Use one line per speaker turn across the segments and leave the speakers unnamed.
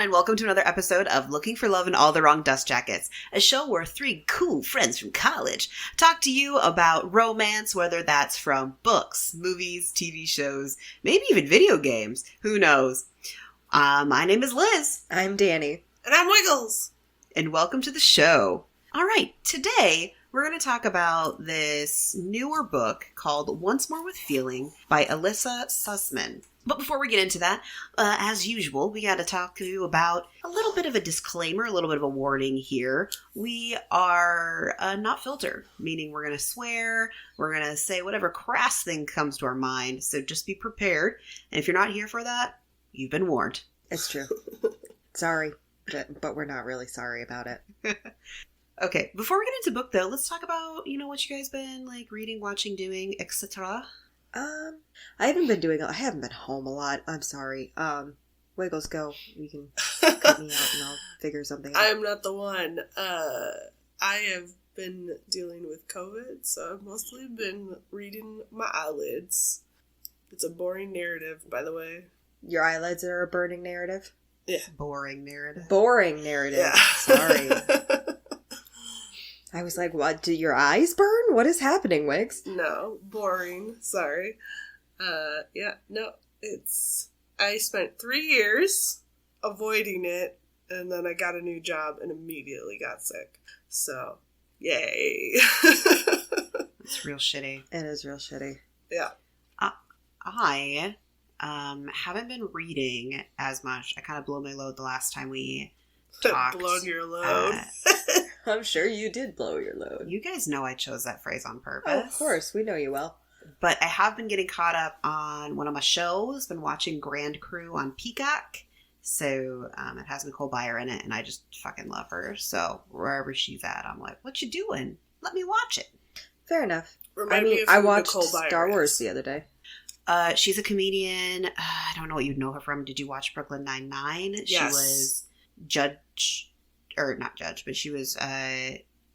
and welcome to another episode of Looking for Love in All the Wrong Dust Jackets, a show where three cool friends from college talk to you about romance, whether that's from books, movies, TV shows, maybe even video games. Who knows? My name is Liz.
I'm Danny.
And I'm Wiggles.
And welcome to the show. All right, today we're going to talk about this newer book called Once More with Feeling by Elissa Sussman. But before we get into that, as usual, we got to talk to you about a little bit of a disclaimer, a little bit of a warning here. We are not filtered, meaning we're going to swear, we're going to say whatever crass thing comes to our mind, so just be prepared. And if you're not here for that, you've been warned.
It's true. Sorry, but we're not really sorry about it.
Okay, before we get into book, though, let's talk about, what you guys been, reading, watching, doing, etc.
I haven't been home a lot. I'm sorry. Wiggles, go. You can cut me out and I'll figure something out.
I am not the one. I have been dealing with COVID, so I've mostly been reading my eyelids. It's a boring narrative, by the way.
Your eyelids are a burning narrative?
Yeah.
Boring narrative.
Boring narrative.
Yeah.
Sorry. I was like, what? Do your eyes burn? What is happening, Wiggs?
No, boring. Sorry. I spent 3 years avoiding it, and then I got a new job and immediately got sick. So, yay.
It's real shitty.
It is real shitty.
Yeah.
I haven't been reading as much. I kind of blew my load the last time we talked.
Blown your load.
I'm sure you did blow your load.
You guys know I chose that phrase on purpose.
Oh, of course. We know you well.
But I have been getting caught up on one of my shows. Been watching Grand Crew on Peacock. So it has Nicole Byer in it, and I just fucking love her. So wherever she's at, I'm like, what you doing? Let me watch it.
Fair enough.
Remind me of
I
who
watched
Nicole Byer
Star Wars
is.
the other day.
She's a comedian. I don't know what you'd know her from. Did you watch Brooklyn Nine-Nine?
Yes.
She was not judge, but she was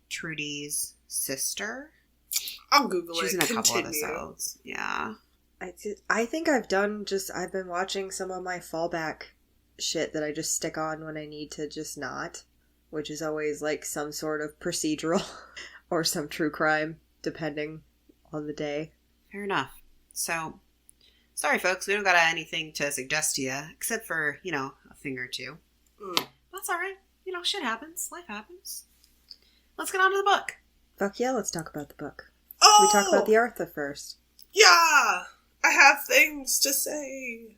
Trudy's sister.
I'll Google
She was
it.
in a couple
Continue.
episodes. Yeah.
I think I've been watching some of my fallback shit that I just stick on when I need to just not, which is always like some sort of procedural or some true crime, depending on the day.
Fair enough. So, sorry folks, we don't got anything to suggest to you, except for, a thing or two. That's alright. Shit happens. Life happens. Let's get on to the book.
Fuck yeah, let's talk about the book.
Oh!
Should we talk about the Artha first?
Yeah! I have things to say.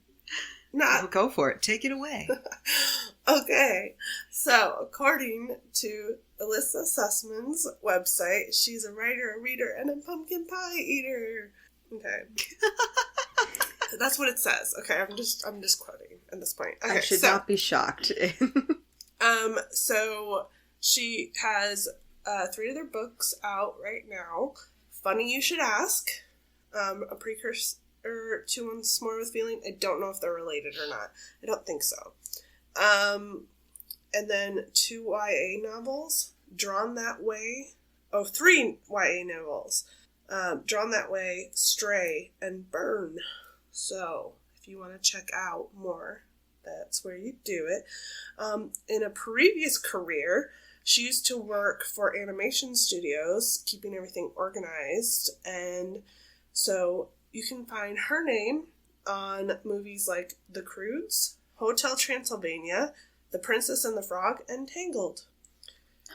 Well, go for it. Take it away.
Okay. So, according to Elissa Sussman's website, she's a writer, a reader, and a pumpkin pie eater. Okay. That's what it says. Okay, I'm just quoting at this point. Okay,
I should not be shocked.
So she has 3 of their books out right now. Funny You Should Ask, a precursor to Once More with Feeling. I don't know if they're related or not. I don't think so. And then 2 YA novels, Drawn That Way. 3 YA novels. Drawn That Way, Stray, and Burn. So, if you want to check out more, that's where you do it. In a previous career, she used to work for animation studios, keeping everything organized. And so you can find her name on movies like The Croods, Hotel Transylvania, The Princess and the Frog, and Tangled.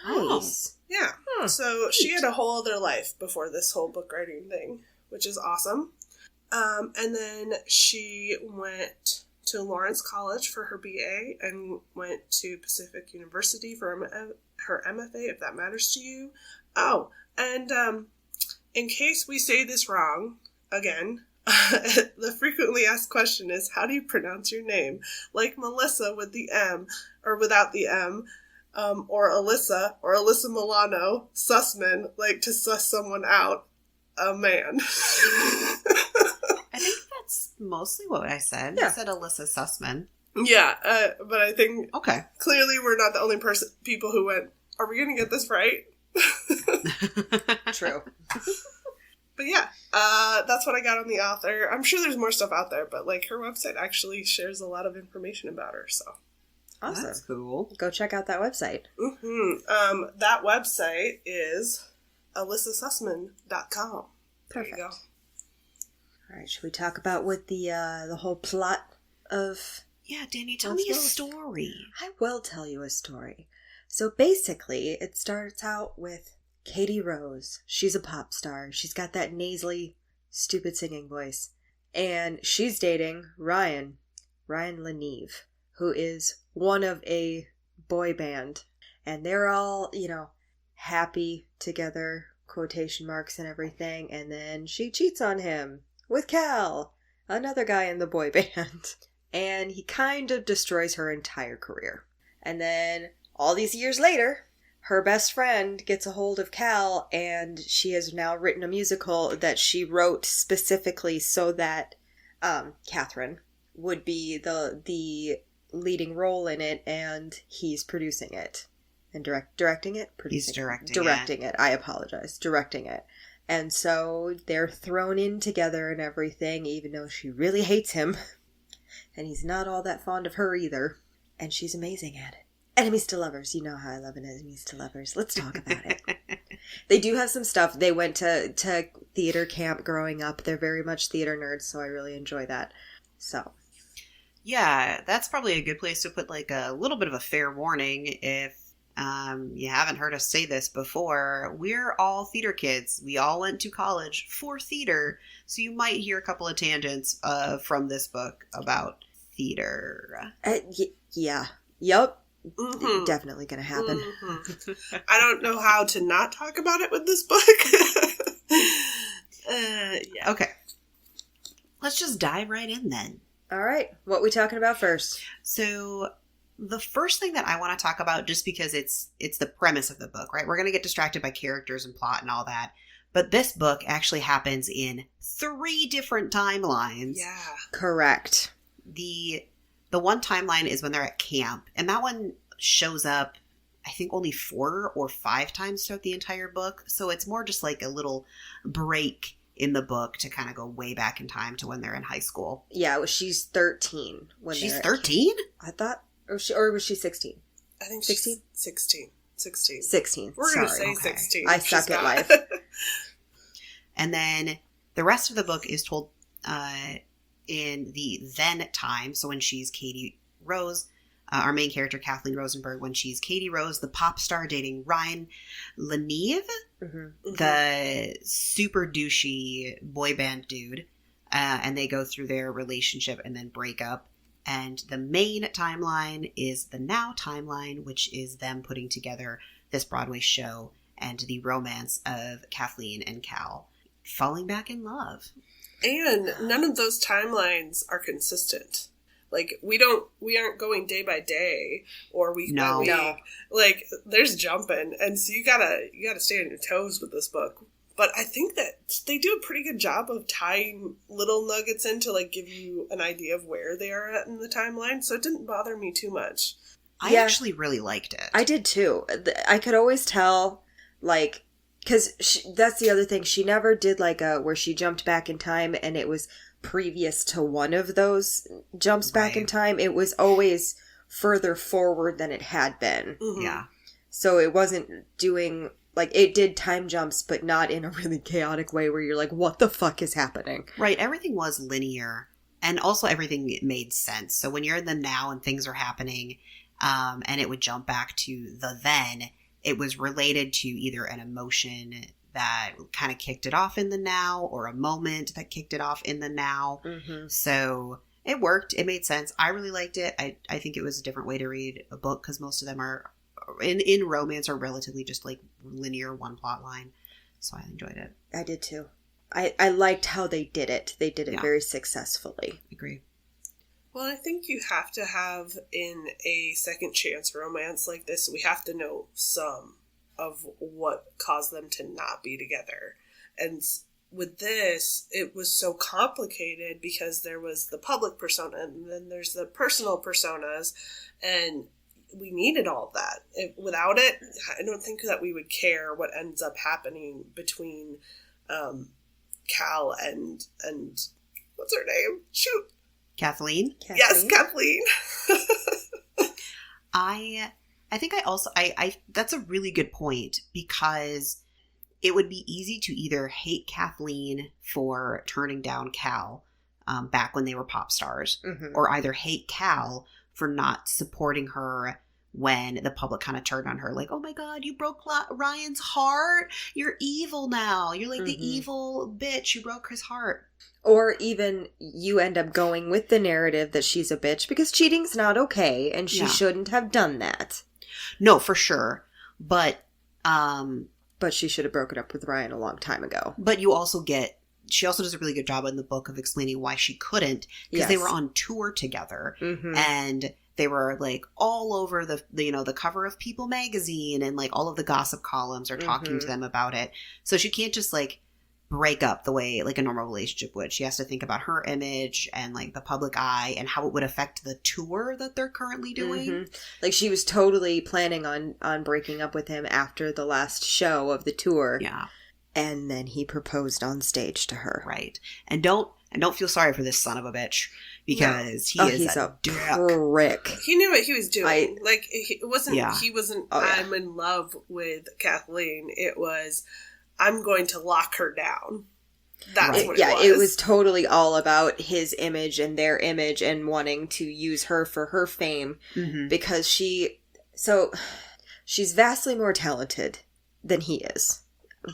Nice.
Yeah. So she had a whole other life before this whole book writing thing, which is awesome. And then she went to Lawrence College for her BA and went to Pacific University for her MFA, if that matters to you. Oh, and in case we say this wrong, again, the frequently asked question is, how do you pronounce your name? Like Melissa with the M, or without the M, or Elissa Milano, Sussman, like to suss someone out, a man.
I think that's mostly what I said.
Yeah.
I said Elissa Sussman.
Yeah, but I think
Okay.
clearly we're not the only people who went, are we going to get this right?
True.
But yeah, that's what I got on the author. I'm sure there's more stuff out there, but like her website actually shares a lot of information about her, so
Awesome.
That's cool.
Go check out that website.
That website is ElissaSussman.com.
Perfect.
There you go.
All right, should we talk about what the whole plot of...
Yeah, Danny, tell me a story.
I will tell you a story. So basically, it starts out with Katie Rose. She's a pop star. She's got that nasally, stupid singing voice. And she's dating Ryan Leneve, who is one of a boy band. And they're all, happy together, quotation marks and everything. And then she cheats on him with Cal, another guy in the boy band. And he kind of destroys her entire career. And then, all these years later, her best friend gets a hold of Cal, and she has now written a musical that she wrote specifically so that Catherine would be the leading role in it, and he's producing it. And directing it?
He's
directing it. I apologize. Directing it. And so, they're thrown in together and everything, even though she really hates him. And he's not all that fond of her either. And she's amazing at it. Enemies to lovers. You know how I love enemies to lovers. Let's talk about it. They do have some stuff. They went to theater camp growing up. They're very much theater nerds, so I really enjoy that. So.
Yeah, that's probably a good place to put like a little bit of a fair warning if you haven't heard us say this before. We're all theater kids. We all went to college for theater. So you might hear a couple of tangents from this book about theater.
Yeah. Yep.
Mm-hmm.
Definitely going to happen.
Mm-hmm. I don't know how to not talk about it with this book. Yeah.
Okay. Let's just dive right in then.
All right. What we talking about first?
So the first thing that I want to talk about, just because it's the premise of the book, right? We're going to get distracted by characters and plot and all that. But this book actually happens in 3 different timelines.
Yeah.
Correct.
The one timeline is when they're at camp, and that one shows up, I think, only 4 or 5 times throughout the entire book. So it's more just like a little break in the book to kind of go way back in time to when they're in high school.
Yeah, she's 13 when
she's 13?
I thought, or was she 16?
I think
16?
16.
16.
We're going to say
Okay.
16.
I suck at life.
And then the rest of the book is told in the then time. So when she's Katie Rose, our main character, Kathleen Rosenberg, when she's Katie Rose, the pop star dating Ryan Leneve, the super douchey boy band dude. And they go through their relationship and then break up. And the main timeline is the now timeline, which is them putting together this Broadway show and the romance of Kathleen and Cal falling back in love.
And none of those timelines are consistent. Like, we aren't going day by day or week by week.
No.
Like, there's jumping, and so you gotta stay on your toes with this book. But I think that they do a pretty good job of tying little nuggets in to, like, give you an idea of where they are at in the timeline, so it didn't bother me too much.
I actually really liked it.
I did too. I could always tell, like, because that's the other thing. She never did like where she jumped back in time and it was previous to one of those jumps back in time. It was always further forward than it had been.
Mm-hmm.
Yeah.
So it wasn't doing, like, it did time jumps, but not in a really chaotic way where you're like, what the fuck is happening?
Right. Everything was linear. And also everything made sense. So when you're in the now and things are happening, and it would jump back to the then, it was related to either an emotion that kind of kicked it off in the now or a moment that kicked it off in the now.
Mm-hmm.
So it worked. It made sense. I really liked it. I think it was a different way to read a book because most of them are in romance are relatively just like linear one plot line. So I enjoyed it.
I did too. I liked how they did it. They did it very successfully.
Agree.
Well, I think you have to have, in a second chance romance like this, we have to know some of what caused them to not be together. And with this, it was so complicated because there was the public persona and then there's the personal personas, and we needed all of that. Without it, I don't think that we would care what ends up happening between Cal and what's her name? Shoot.
Kathleen?
Yes, Kathleen.
I think I that's a really good point, because it would be easy to either hate Kathleen for turning down Cal back when they were pop stars, or either hate Cal for not supporting her when the public kind of turned on her. Like, oh my God, you broke Ryan's heart. You're evil now. You're like the evil bitch who broke his heart.
Or even you end up going with the narrative that she's a bitch because cheating's not okay and she shouldn't have done that.
No, for sure. But
she should have broken up with Ryan a long time ago.
But she also does a really good job in the book of explaining why she couldn't, because they were on tour together, and they were like all over the cover of People magazine, and like all of the gossip columns are talking to them about it. So she can't just like break up the way like a normal relationship would. She has to think about her image and like the public eye and how it would affect the tour that they're currently doing.
Like she was totally planning on breaking up with him after the last show of the tour.
Yeah.
And then he proposed on stage to her.
Right. And don't feel sorry for this son of a bitch, because he's a
prick.
He knew what he was doing. He wasn't I'm in love with Kathleen. It was, I'm going to lock her down. That's what it was.
It was totally all about his image and their image and wanting to use her for her fame, because she's vastly more talented than he is.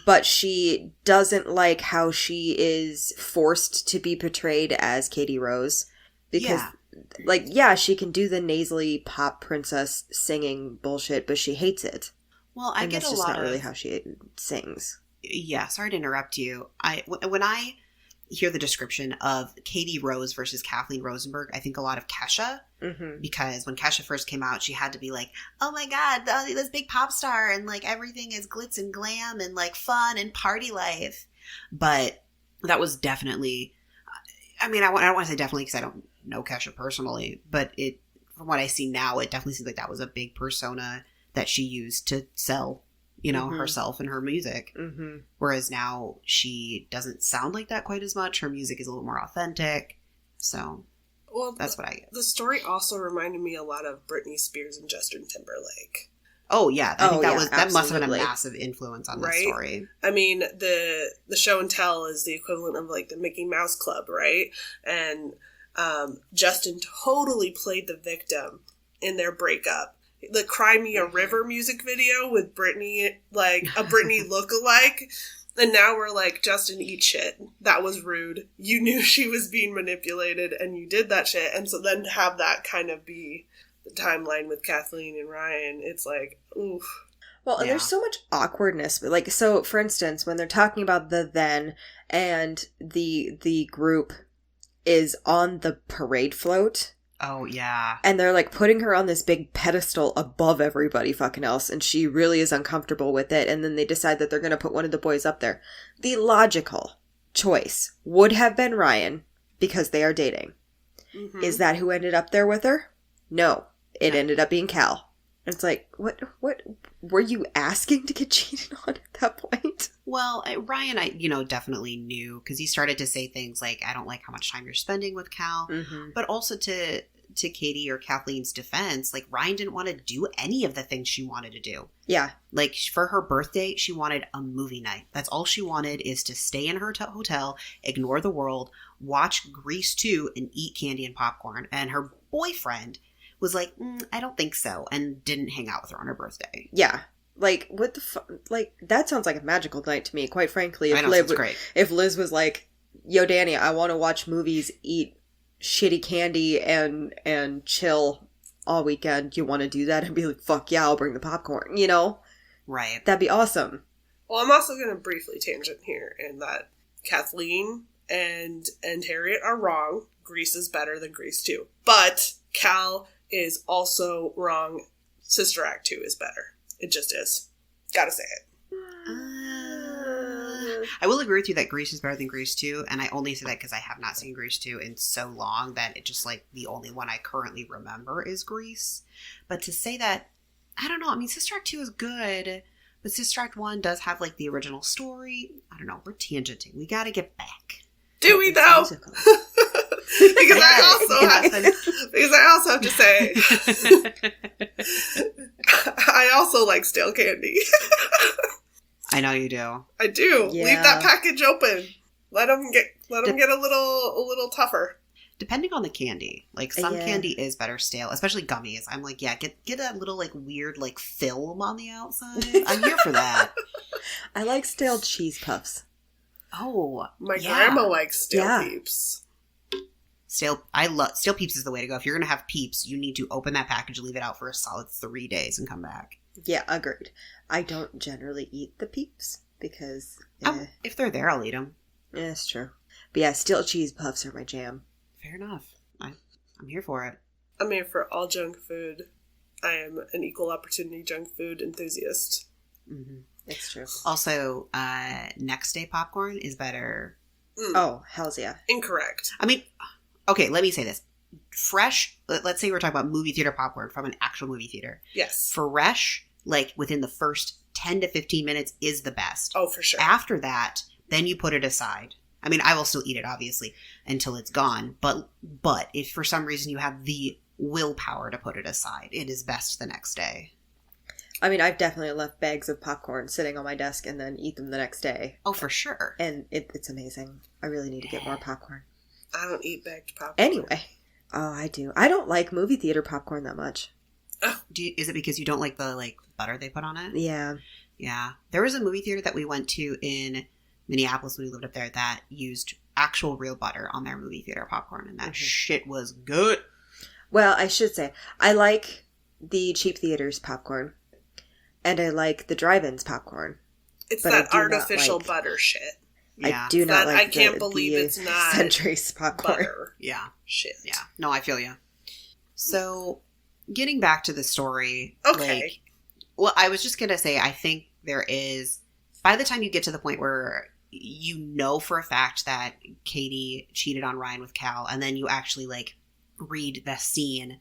But she doesn't like how she is forced to be portrayed as Katie Rose. Because, she can do the nasally pop princess singing bullshit, but she hates it.
Well, I get a lot of...
that's just not really how she sings.
Yeah, sorry to interrupt you. When I hear the description of Katie Rose versus Kathleen Rosenberg, I think a lot of Kesha. Because when Kesha first came out, she had to be like, oh my God, this big pop star, and like everything is glitz and glam and like fun and party life. But that was definitely, I mean, I don't want to say definitely because I don't know Kesha personally, but from what I see now, it definitely seems like that was a big persona that she used to sell, herself and her music. Whereas now she doesn't sound like that quite as much. Her music is a little more authentic. So... Well, that's what I get.
The story also reminded me a lot of Britney Spears and Justin Timberlake.
Oh yeah, I think that must have been a massive influence on this story.
I mean, the show and tell is the equivalent of like the Mickey Mouse Club, right? And Justin totally played the victim in their breakup. The Cry Me a River music video with Britney, like a Britney lookalike. And now we're like, Justin, eat shit. That was rude. You knew she was being manipulated and you did that shit. And so then to have that kind of be the timeline with Kathleen and Ryan, it's like, oof.
Well, and there's so much awkwardness. Like, so for instance, when they're talking about the then and the group is on the parade float.
Oh, yeah.
And they're, like, putting her on this big pedestal above everybody fucking else, and she really is uncomfortable with it, and then they decide that they're going to put one of the boys up there. The logical choice would have been Ryan, because they are dating. Is that who ended up there with her? No. It ended up being Cal. And it's like, what were you asking to get cheated on at that point?
Well, Ryan, definitely knew, because he started to say things like, I don't like how much time you're spending with Cal, but also to Katie or Kathleen's defense, like, Ryan didn't want to do any of the things she wanted to do.
Yeah.
Like, for her birthday, she wanted a movie night. That's all she wanted, is to stay in her hotel, ignore the world, watch Grease 2, and eat candy and popcorn. And her boyfriend was like, I don't think so, and didn't hang out with her on her birthday.
Yeah. Like, what the like, that sounds like a magical night to me, quite frankly.
Great.
If Liz was like, yo, Danny, I want to watch movies, eat shitty candy, and chill all weekend, you want to do that? And be like, fuck yeah, I'll bring the popcorn,
Right.
That'd be awesome.
Well, I'm also going to briefly tangent here in that Kathleen and Harriet are wrong. Grease is better than Grease 2. But Cal is also wrong. Sister Act 2 is better. It just is. Gotta say it.
I will agree with you that Grease is better than Grease 2, and I only say that because I have not seen Grease 2 in so long that it just, like, the only one I currently remember is Grease. But to say that, I don't know, I mean, Sister Act 2 is good, but Sister Act 1 does have, like, the original story. I don't know, we're tangenting. We gotta get back.
Do we, though? Because
Yes,
because I also have to say, I also like stale candy.
I know you do.
I do.
Yeah.
Leave that package open. Let them get a little tougher.
Depending on the candy, like some
Yeah.
candy is better stale, especially gummies. I'm like, yeah, get a little like weird like film on the outside. I'm here for that.
I like stale cheese puffs.
Oh,
My
yeah.
grandma likes stale
Yeah.
Peeps.
Stale Peeps is the way to go. If you're gonna have Peeps, you need to open that package, leave it out for a solid 3 days, and come back.
Yeah, agreed. I don't generally eat the Peeps because
If they're there, I'll eat them.
it's true. But yeah, stale cheese puffs are my jam.
Fair enough. I'm here for it.
I mean, for all junk food, I am an equal opportunity junk food enthusiast.
Mm-hmm.
It's true.
Also, next day popcorn is better.
Oh, hells yeah.
Incorrect.
I mean, okay, let me say this. Fresh, let's say we're talking about movie theater popcorn from an actual movie theater.
Yes.
Fresh, like within the first 10 to 15 minutes is the best.
Oh, for sure.
After that, then you put it aside. I mean, I will still eat it, obviously, until it's gone. But if for some reason you have the willpower to put it aside, it is best the next day.
I mean, I've definitely left bags of popcorn sitting on my desk and then eat them the next day.
Oh, for sure.
And it's amazing. I really need to get more popcorn.
I don't eat bagged popcorn.
Anyway. Oh, I do. I don't like movie theater popcorn that much.
Is it because you don't like the butter they put on it?
Yeah.
Yeah. There was a movie theater that we went to in Minneapolis when we lived up there that used actual real butter on their movie theater popcorn, and that shit was good.
Well, I should say, I like the cheap theaters popcorn. And I like the drive-ins popcorn.
It's
but I
that
do not
artificial
like-
butter shit.
Yeah.
I do not
That
like
I can't
the
believe it's not
Century's popcorn.
Butter
Yeah.
shit.
Yeah. No, I feel you. So, getting back to the story.
Okay.
Well, I was just going to say, I think there is, by the time you get to the point where you know for a fact that Katie cheated on Ryan with Cal, and then you actually, read the scene,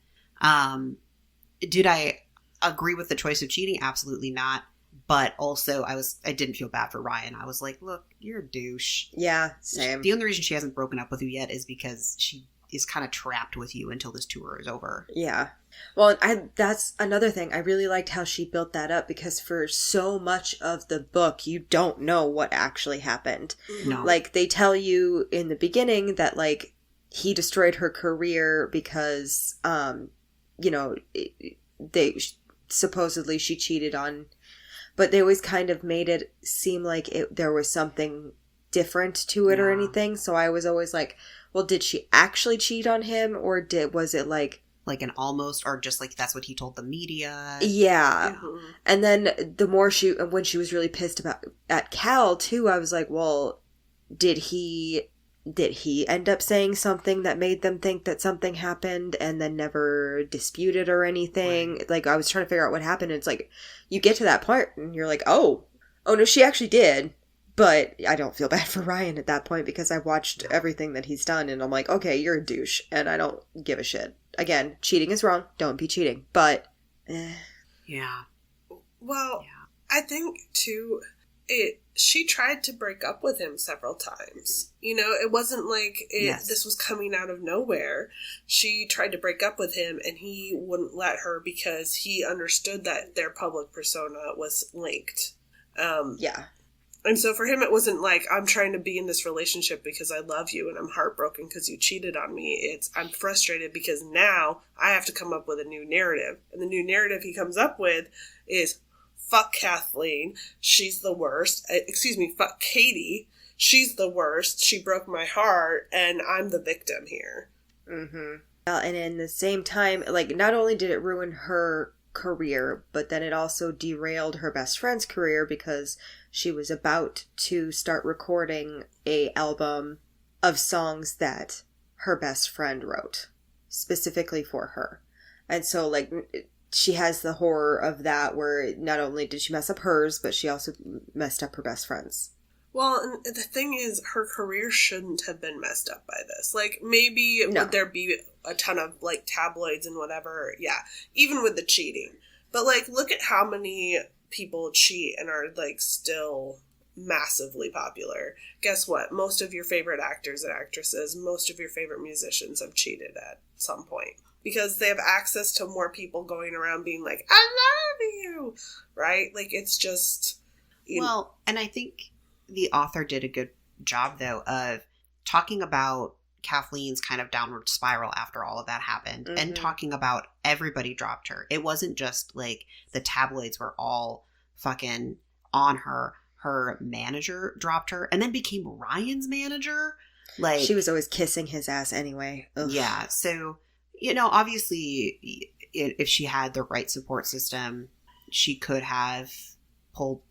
did I agree with the choice of cheating? Absolutely not. But also, I didn't feel bad for Ryan. I was like, look, you're a douche.
Yeah, same.
The only reason she hasn't broken up with you yet is because she is kind of trapped with you until this tour is over.
Yeah. Well, that's another thing. I really liked how she built that up because for so much of the book, you don't know what actually happened.
No.
Like, they tell you in the beginning that, he destroyed her career because, supposedly she cheated on, but they always kind of made it seem like there was something different to it or
Yeah.
anything. So I was always like, well, did she actually cheat on him or was it like
an almost, or just that's what he told the media.
yeah.
Mhm.
And then the more when she was really pissed at Cal too, I was like, well, did he end up saying something that made them think that something happened and then never disputed or anything?
Right.
I was trying to figure out what happened. And it's like, you get to that point and you're like, oh no, she actually did. But I don't feel bad for Ryan at that point because I watched everything that he's done and I'm like, okay, you're a douche and I don't give a shit. Again, cheating is wrong. Don't be cheating. But,
Yeah.
Well,
Yeah.
I think too, she tried to break up with him several times. It wasn't like
Yes.
this was coming out of nowhere. She tried to break up with him and he wouldn't let her because he understood that their public persona was linked.
yeah.
And so for him, it wasn't like, I'm trying to be in this relationship because I love you and I'm heartbroken because you cheated on me. It's, I'm frustrated because now I have to come up with a new narrative. And the new narrative he comes up with is, fuck Kathleen. She's the worst. Fuck Katie. She's the worst. She broke my heart and I'm the victim here.
Mm-hmm. And in the same time, not only did it ruin her career, but then it also derailed her best friend's career because she was about to start recording a album of songs that her best friend wrote specifically for her. And so she has the horror of that where not only did she mess up hers, but she also messed up her best friend's.
Well, and the thing is, her career shouldn't have been messed up by this. Maybe
No.
would there be a ton of, tabloids and whatever? Yeah. Even with the cheating. But, look at how many people cheat and are, still massively popular. Guess what? Most of your favorite actors and actresses, most of your favorite musicians have cheated at some point. Because they have access to more people going around being like, I love you, right? Like, it's just...
Well, and I think the author did a good job, though, of talking about Kathleen's kind of downward spiral after all of that happened, and talking about everybody dropped her. It wasn't just, like, the tabloids were all fucking on her. Her manager dropped her and then became Ryan's manager. Like,
she was always kissing his ass anyway. Ugh.
Yeah, so... obviously, if she had the right support system, she could have pulled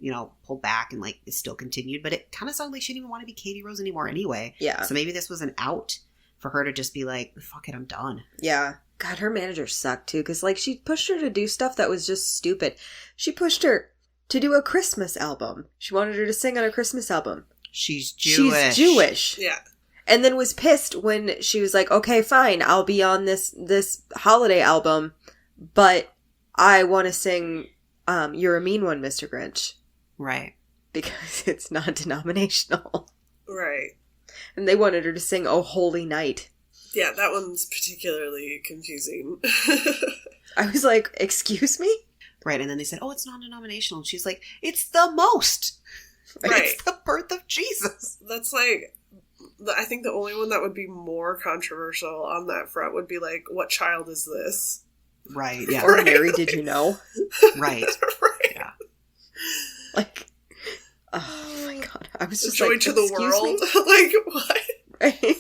back and, like, it still continued. But it kind of sounded like she didn't even want to be Katie Rose anymore anyway.
Yeah.
So maybe this was an out for her to just be like, fuck it, I'm done.
Yeah. God, her manager sucked, too, because, like, she pushed her to do stuff that was just stupid. She pushed her to do a Christmas album. She wanted her to sing on a Christmas album.
She's Jewish.
She's Jewish.
Yeah.
And then was pissed when she was like, okay, fine, I'll be on this holiday album, but I want to sing You're a Mean One, Mr. Grinch.
Right.
Because it's non-denominational.
Right.
And they wanted her to sing Oh Holy Night.
Yeah, that one's particularly confusing.
I was like, excuse me?
Right, and then they said, oh, it's non-denominational. And she's like, it's the most.
Right.
It's the birth of Jesus.
That's like... I think the only one that would be more controversial on that front would be like, what child is this?
Right, yeah.
Or Mary, did you know?
Right.
Right.
Yeah.
Like, oh my God. I was just
Joy
like,
to the
excuse
world?
me?
Like, what?
Right?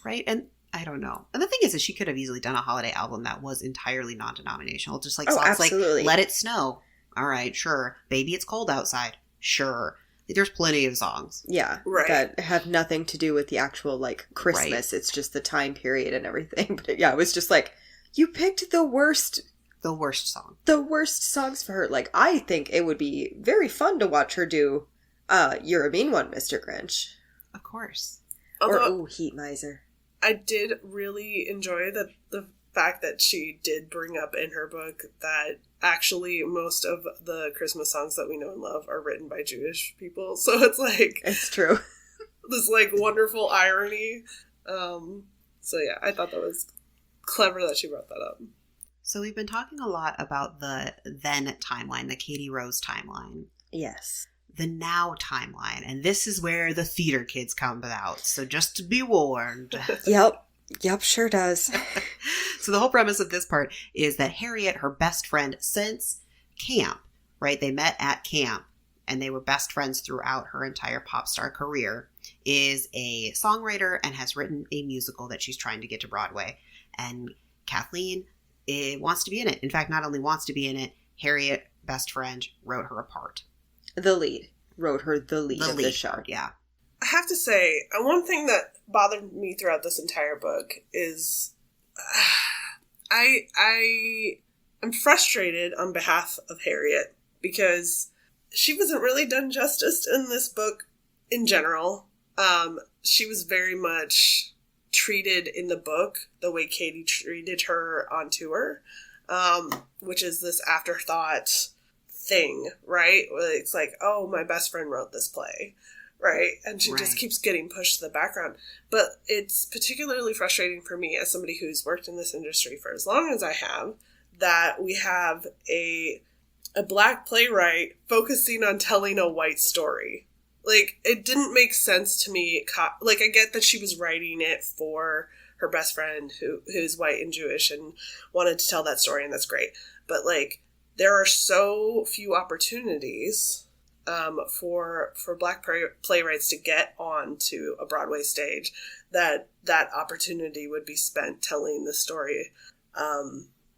Right, and I don't know. And the thing is she could have easily done a holiday album that was entirely non-denominational. Just like songs
absolutely.
like Let It Snow. All right, sure. Baby, It's Cold Outside. Sure. There's plenty of songs.
Yeah.
Right.
That have nothing to do with the actual, like, Christmas. Right. It's just the time period and everything. But yeah, it was just like, you picked the worst
song.
The worst songs for her. Like, I think it would be very fun to watch her do You're a Mean One, Mr. Grinch.
Of course.
Although,
Heat Miser.
I did really enjoy the fact that she did bring up in her book that actually most of the Christmas songs that we know and love are written by Jewish people. So it's like...
It's true.
This, like, wonderful irony. So yeah, I thought that was clever that she brought that up.
So we've been talking a lot about the then timeline, the Katie Rose timeline.
Yes.
The now timeline. And this is where the theater kids come out. So just to be warned.
Yep, sure does.
So the whole premise of this part is that Harriet, her best friend since camp, right? They met at camp and they were best friends throughout her entire pop star career, is a songwriter and has written a musical that she's trying to get to Broadway. And Kathleen wants to be in it. In fact, not only wants to be in it, Harriet, best friend, wrote her a part.
The lead. Wrote her the lead of the show.
Part, yeah.
I have to say, one thing that bothered me throughout this entire book is I'm frustrated on behalf of Harriet because she wasn't really done justice in this book in general. She was very much treated in the book the way Katie treated her on tour, which is this afterthought thing, right? Where it's like, oh, my best friend wrote this play. Right, and she just keeps getting pushed to the background. But it's particularly frustrating for me as somebody who's worked in this industry for as long as I have, that we have a black playwright focusing on telling a white story. Like, it didn't make sense to me. Like, I get that she was writing it for her best friend who's white and Jewish and wanted to tell that story, and that's great. But, like, there are so few opportunities for black playwrights to get onto a Broadway stage that opportunity would be spent telling the story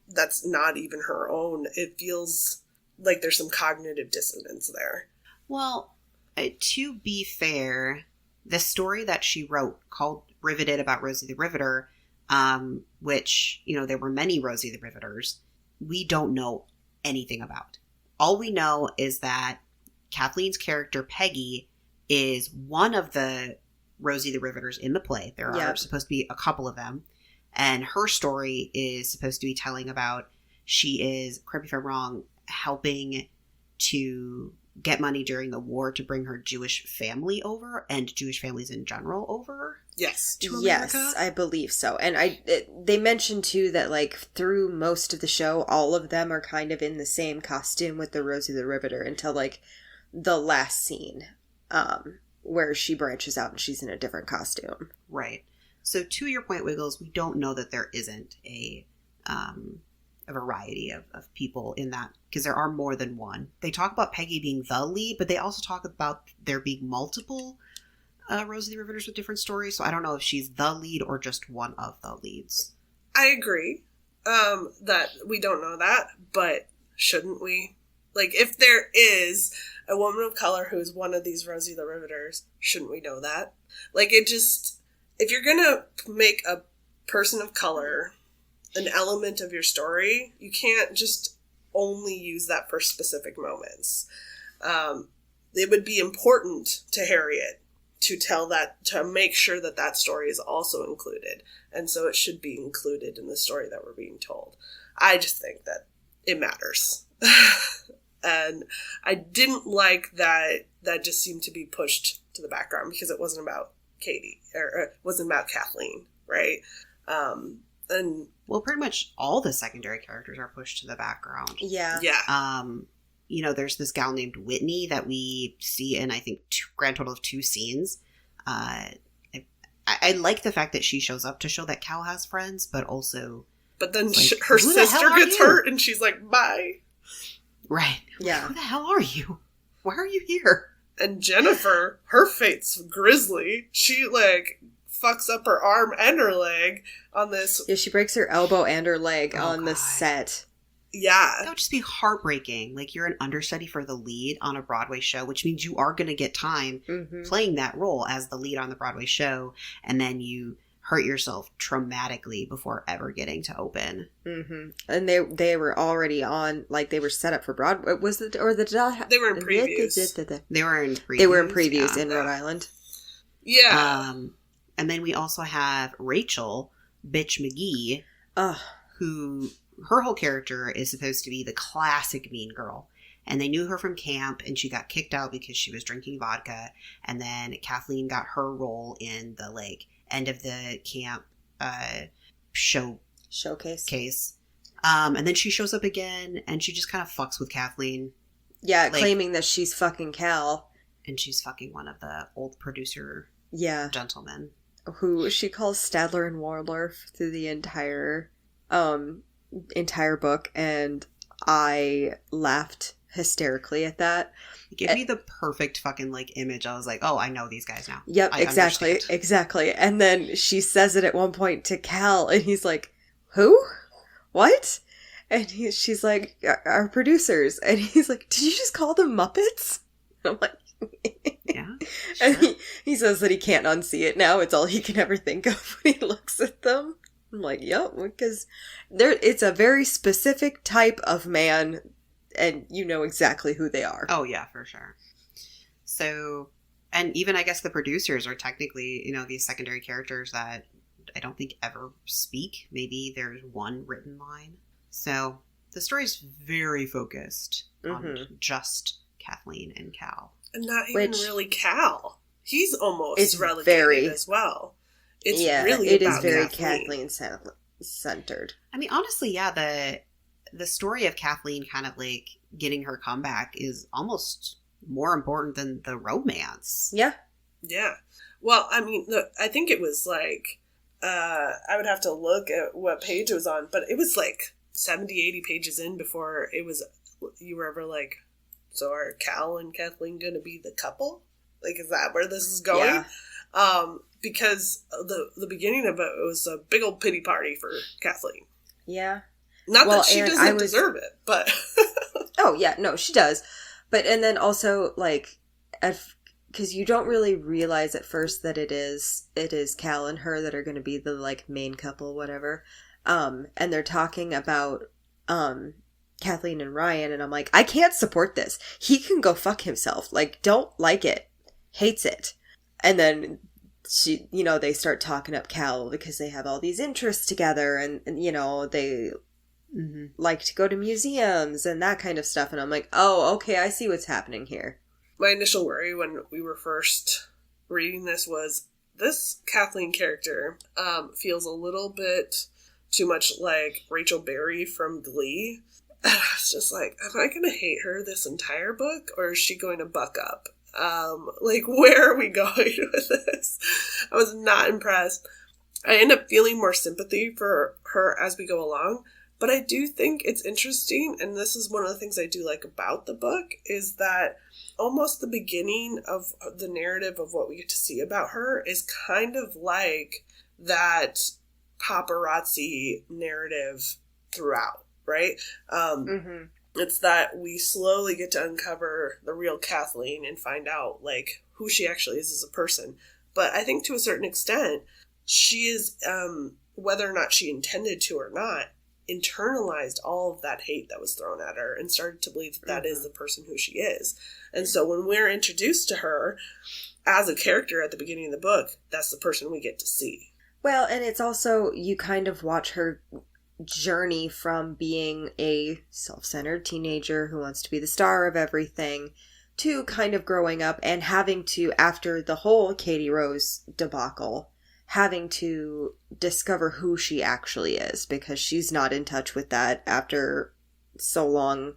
that's not even her own. It feels like there's some cognitive dissonance there.
Well, to be fair, the story that she wrote called Riveted about Rosie the Riveter, which, there were many Rosie the Riveters, we don't know anything about. All we know is that Kathleen's character, Peggy, is one of the Rosie the Riveters in the play. There are supposed to be a couple of them. And her story is supposed to be telling about, she is, correct me if I'm wrong, helping to get money during the war to bring her Jewish family over and Jewish families in general over.
Yes.
To America?
Yes, I believe so. And they mentioned too that like through most of the show, all of them are kind of in the same costume with the Rosie the Riveter until like the last scene, where she branches out and she's in a different costume.
Right. So to your point, Wiggles, we don't know that there isn't a variety of people in that, because there are more than one. They talk about Peggy being the lead, but they also talk about there being multiple Rosie the Riveters with different stories. So I don't know if she's the lead or just one of the leads.
I agree that we don't know that, but shouldn't we? Like, if there is a woman of color who is one of these Rosie the Riveters, shouldn't we know that? Like, it just... If you're gonna make a person of color an element of your story, you can't just only use that for specific moments. It would be important to Harriet to tell that, to make sure that that story is also included. And so it should be included in the story that we're being told. I just think that it matters. And I didn't like that just seemed to be pushed to the background because it wasn't about Katie, or it wasn't about Kathleen, right? And
well, pretty much all the secondary characters are pushed to the background.
Yeah.
Yeah.
There's this gal named Whitney that we see in, I think, grand total of 2 scenes. I like the fact that she shows up to show that Cal has friends, but also...
But then
like,
her
who the hell
sister
are
gets
you?
hurt and she's like, bye.
Right.
Yeah.
Who the hell are you? Why are you here?
And Jennifer, her fate's grisly. She, like, fucks up her arm and her leg on this.
Yeah, she breaks her elbow and her leg
Oh,
on the
God.
set.
Yeah.
That would just be heartbreaking. Like, you're an understudy for the lead on a Broadway show, which means you are going to get time
Mm-hmm.
playing that role as the lead on the Broadway show, and then you hurt yourself traumatically before ever getting to open.
Mm-hmm. And they were already on, like, they were set up for Broadway. Was it, or the...
They were in previews.
They were in previews.
They were in previews
yeah.
in Rhode Island.
Yeah.
And then we also have Rachel, Bitch McGee,
Ugh.
who... her whole character is supposed to be the classic mean girl. And they knew her from camp, and she got kicked out because she was drinking vodka. And then Kathleen got her role in the, like, end of the camp
Showcase.
case. And then she shows up again, and she just kind of fucks with Kathleen.
Yeah,
Like-
claiming that she's fucking Cal.
And she's fucking one of the old producer
Yeah.
gentlemen.
Who she calls Stadler and Waldorf through the entire book, and I laughed hysterically at that.
It gave me the perfect fucking, like, image. I was like, oh, I know these guys now.
Yep,
I
exactly,
understand.
exactly. And then she says it at one point to Cal, and he's like, "Who? What?" And she's like, "Our producers." And he's like, "Did you just call them Muppets?" And I'm like,
Yeah.
and
Sure.
he says that he can't unsee it now. It's all he can ever think of when he looks at them. I'm like, yep, because it's a very specific type of man, and you know exactly who they are.
Oh, yeah, for sure. So, and even I guess the producers are technically, these secondary characters that I don't think ever speak. Maybe there's one written line. So the story's very focused on just Kathleen and Cal.
And not even really Cal. He's almost
It's
relegated
very-
as well. It's
yeah,
really
it is
about
very
Kathleen.
Kathleen-centered.
I mean, honestly, yeah, the story of Kathleen kind of, like, getting her comeback is almost more important than the romance.
Yeah.
Yeah. Well, I mean, look, I think it was like, I would have to look at what page it was on, but it was like 70, 80 pages in before you were ever like, so are Cal and Kathleen going to be the couple? Like, is that where this is going?
Yeah.
Because the beginning of it was a big old pity party for Kathleen.
Yeah.
Not
Well,
that she
and
doesn't deserve it, but...
Oh, yeah, no, she does. But, and then also, like, because you don't really realize at first that it is Cal and her that are going to be the, like, main couple, whatever. And they're talking about, Kathleen and Ryan, and I'm like, I can't support this. He can go fuck himself. Like, don't like it. Hates it. And then they start talking up Cal because they have all these interests together, and they like to go to museums and that kind of stuff. And I'm like, oh, okay, I see what's happening here.
My initial worry when we were first reading this was this Kathleen character feels a little bit too much like Rachel Berry from Glee. And I was just like, am I going to hate her this entire book, or is she going to buck up? Like, where are we going with this? I was not impressed. I end up feeling more sympathy for her as we go along, but I do think it's interesting, and this is one of the things I do like about the book, is that almost the beginning of the narrative of what we get to see about her is kind of like that paparazzi narrative throughout, right? It's that we slowly get to uncover the real Kathleen and find out, like, who she actually is as a person. But I think to a certain extent, she is, whether or not she intended to or not, internalized all of that hate that was thrown at her and started to believe that that is the person who she is. And so when we're introduced to her as a character at the beginning of the book, that's the person we get to see.
Well, and it's also, you kind of watch her journey from being a self-centered teenager who wants to be the star of everything to kind of growing up and having to, after the whole Katie Rose debacle, having to discover who she actually is, because she's not in touch with that after so long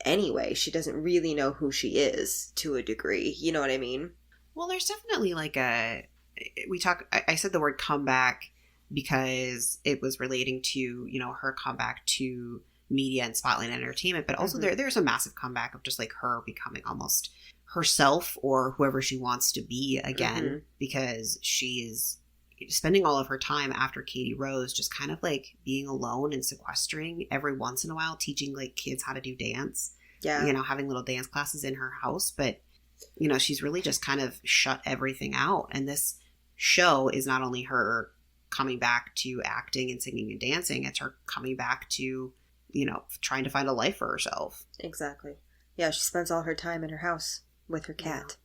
anyway. She doesn't really know who she is to a degree. You know what I mean?
Well, there's definitely like I said the word comeback because it was relating to, you know, her comeback to media and spotlight and entertainment, but also there's a massive comeback of just like her becoming almost herself or whoever she wants to be again, because she is spending all of her time after Katie Rose just kind of like being alone and sequestering every once in a while, teaching like kids how to do dance. Yeah. You know, having little dance classes in her house. But, you know, she's really just kind of shut everything out. And this show is not only her coming back to acting and singing and dancing, it's her coming back to, you know, trying to find a life for herself.
Exactly. Yeah, she spends all her time in her house with her cat.
Yeah.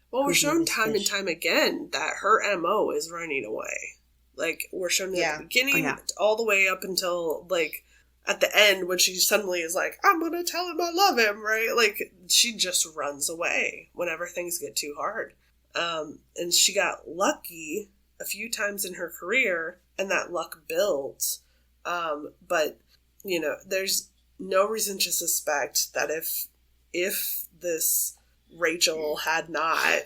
Well, we're shown time and time again that her MO is running away. Like, we're shown at the beginning all the way up until, like, at the end when she suddenly is like, I'm going to tell him I love him, right? Like, she just runs away whenever things get too hard. And she got lucky a few times in her career, and that luck builds. But, you know, there's no reason to suspect that if this Rachel had not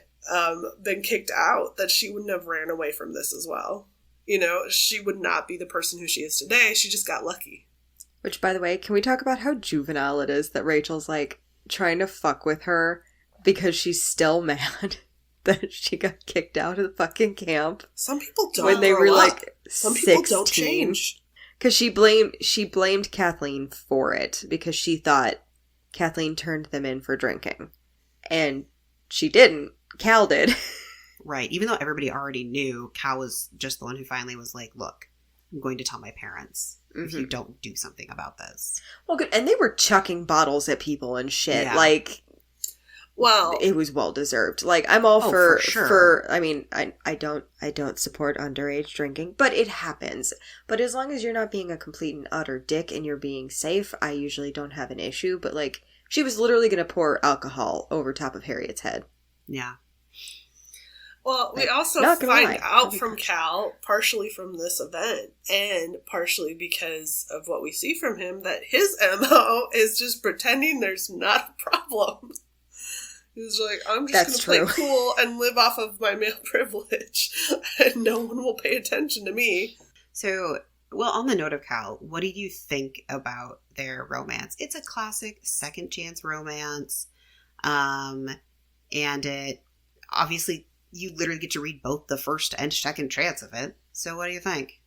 been kicked out, that she wouldn't have ran away from this as well. You know, she would not be the person who she is today. She just got lucky.
Which, by the way, can we talk about how juvenile it is that Rachel's, like, trying to fuck with her because she's still mad that she got kicked out of the fucking camp?
Some people don't.
When they were, like,
some
16.
people don't change.
Because she blamed Kathleen for it because she thought Kathleen turned them in for drinking. And she didn't. Cal did.
Right. Even though everybody already knew, Cal was just the one who finally was like, look, I'm going to tell my parents if you don't do something about this.
Well, good. And they were chucking bottles at people and shit.
Yeah.
Like, well, it was well deserved. Like, I'm all for sure. I mean, I don't support underage drinking, but it happens. But as long as you're not being a complete and utter dick and you're being safe, I usually don't have an issue. But, like, she was literally going to pour alcohol over top of Harriet's head.
Yeah.
Well, we also find out from Cal, partially from this event, and partially because of what we see from him, that his MO is just pretending there's not a problem. He's like, I'm just going to play cool and live off of my male privilege, and no one will pay attention to me.
So, well, on the note of Cal, what do you think about their romance? It's a classic second chance romance. And it, obviously, you literally get to read both the first and second chance of it. So what do you think?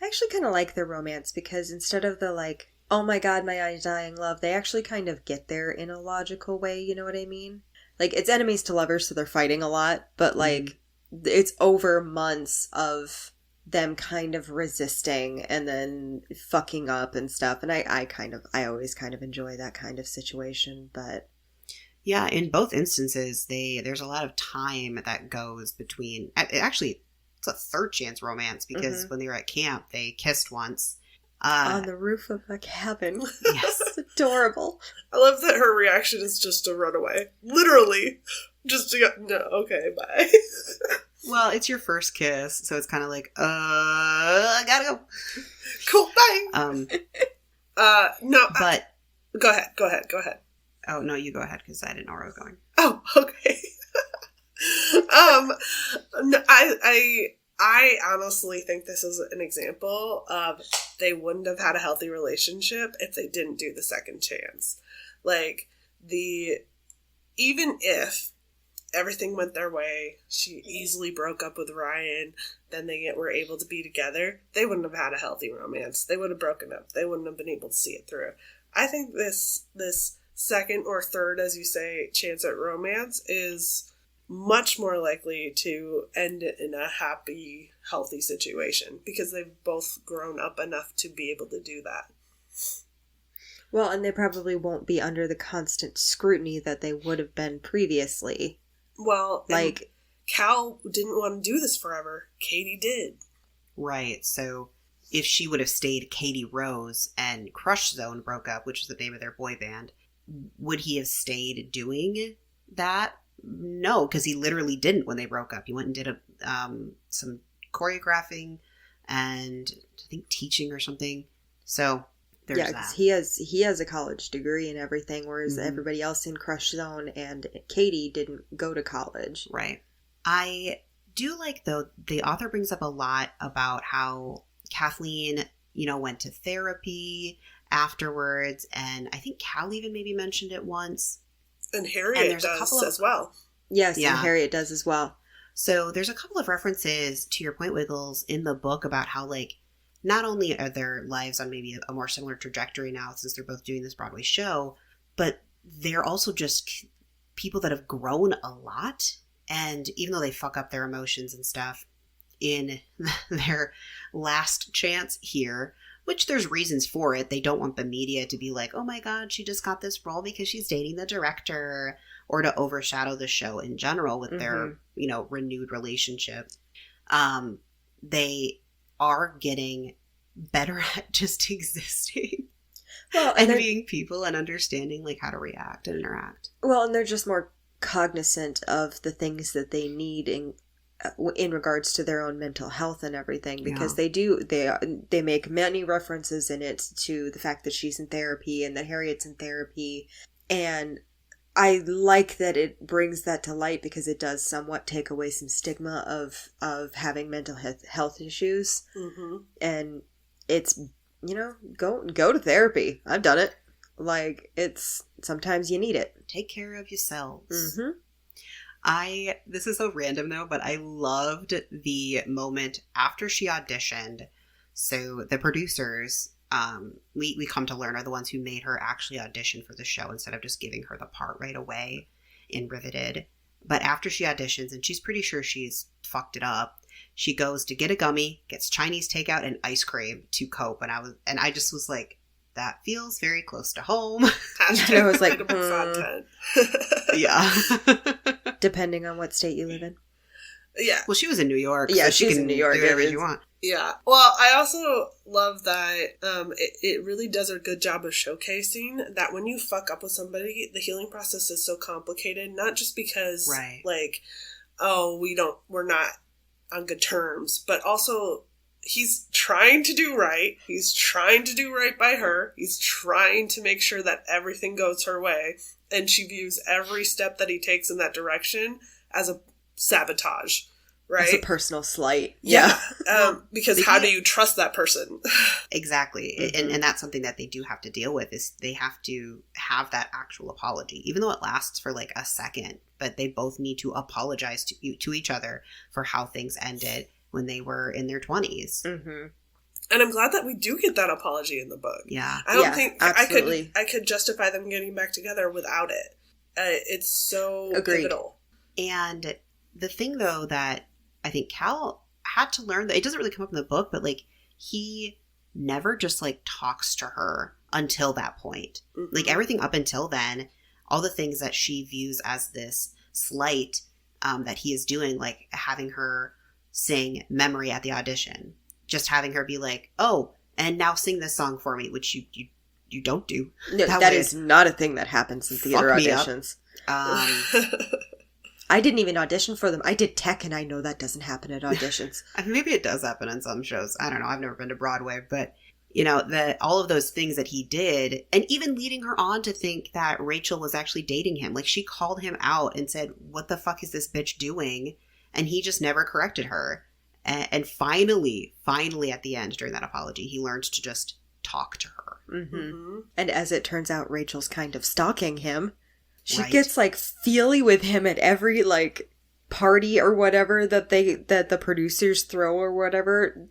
I actually kind of like their romance because instead of the, like, oh my god, my undying love, they actually kind of get there in a logical way, you know what I mean? Like, it's enemies to lovers, so they're fighting a lot, but, like, it's over months of them kind of resisting and then fucking up and stuff. And I always kind of enjoy that kind of situation, but...
Yeah, in both instances, there's a lot of time that goes between... Actually, it's a third chance romance because when they were at camp, they kissed once.
On the roof of a cabin.
Yes.
It's adorable.
I love that her reaction is just to run away. Literally. Just to go, no, okay, bye.
Well, it's your first kiss, so it's kind of like, I gotta go.
Cool, bye. No.
But
Go ahead.
oh no, you go ahead because I didn't know where I was going.
Oh, okay. No, I honestly think this is an example of they wouldn't have had a healthy relationship if they didn't do the second chance. Like, even if everything went their way, she easily broke up with Ryan, then they were able to be together, they wouldn't have had a healthy romance. They would have broken up. They wouldn't have been able to see it through. I think this second or third, as you say, chance at romance is much more likely to end in a happy, healthy situation because they've both grown up enough to be able to do that.
Well, and they probably won't be under the constant scrutiny that they would have been previously.
Well,
like,
Cal didn't want to do this forever. Katie did.
Right. So if she would have stayed Katie Rose and Crush Zone broke up, which is the name of their boy band, would he have stayed doing that? No, because he literally didn't when they broke up. He went and did some choreographing and I think teaching or something. So there's that.
'Cause he has a college degree and everything, whereas everybody else in Crush Zone and Katie didn't go to college.
Right. I do like, though, the author brings up a lot about how Kathleen, went to therapy afterwards, and I think Cal even maybe mentioned it once.
And Harriet does as well.
Yes,
Yeah.
and Harriet does as well.
So there's a couple of references, to your point, Wiggles, in the book about how, like, not only are their lives on maybe a more similar trajectory now since they're both doing this Broadway show, but they're also just people that have grown a lot. And even though they fuck up their emotions and stuff in their last chance here, which there's reasons for it. They don't want the media to be like, oh my God, she just got this role because she's dating the director, or to overshadow the show in general with their, renewed relationship. They are getting better at just existing.
Well,
and being people and understanding like how to react and interact.
Well, and they're just more cognizant of the things that they need in regards to their own mental health and everything, because they make many references in it to the fact that she's in therapy and that Harriet's in therapy, and I like that it brings that to light because it does somewhat take away some stigma of having mental health issues. And it's, go to therapy. I've done it. Like, it's sometimes you need it.
Take care of yourselves. This is so random though, but I loved the moment after she auditioned. So the producers, we come to learn, are the ones who made her actually audition for the show instead of just giving her the part right away in Riveted. But after she auditions, and she's pretty sure she's fucked it up, she goes to get a gummy, gets Chinese takeout and ice cream to cope. And I just was like, that feels very close to home.
And
I was like,
yeah.
Depending on what state you live in.
Yeah.
Well, she was in New York.
Yeah,
so
she was in New York.
Do whatever you want.
Yeah. Well, I also love that it really does a good job of showcasing that when you fuck up with somebody, the healing process is so complicated, not just because, like, we're not on good terms, but also he's trying to do right. He's trying to do right by her. He's trying to make sure that everything goes her way. And she views every step that he takes in that direction as a sabotage, right?
As a personal slight.
Yeah. Because how do you trust that person?
Exactly. And that's something that they do have to deal with, is they have to have that actual apology, even though it lasts for like a second. But they both need to apologize to each other for how things ended when they were in their 20s.
And I'm glad that we do get that apology in the book.
Yeah.
I don't think
absolutely.
I could justify them getting back together without it. It's so pivotal.
And the thing, though, that I think Cal had to learn, that it doesn't really come up in the book, but like he never just like talks to her until that point. Like everything up until then, all the things that she views as this slight that he is doing, like having her sing Memory at the audition, just having her be like, oh, and now sing this song for me, which you don't do.
No, that is not a thing that happens in theater auditions. I didn't even audition for them. I did tech, and I know that doesn't happen at auditions.
Maybe it does happen in some shows. I don't know. I've never been to Broadway, but you know, all of those things that he did, and even leading her on to think that Rachel was actually dating him. Like, she called him out and said, "What the fuck is this bitch doing?" And he just never corrected her. And finally at the end, during that apology, he learned to just talk to her.
Mm-hmm. And as it turns out, Rachel's kind of stalking him. She
Right.
gets like feely with him at every like party or whatever that the producers throw or whatever.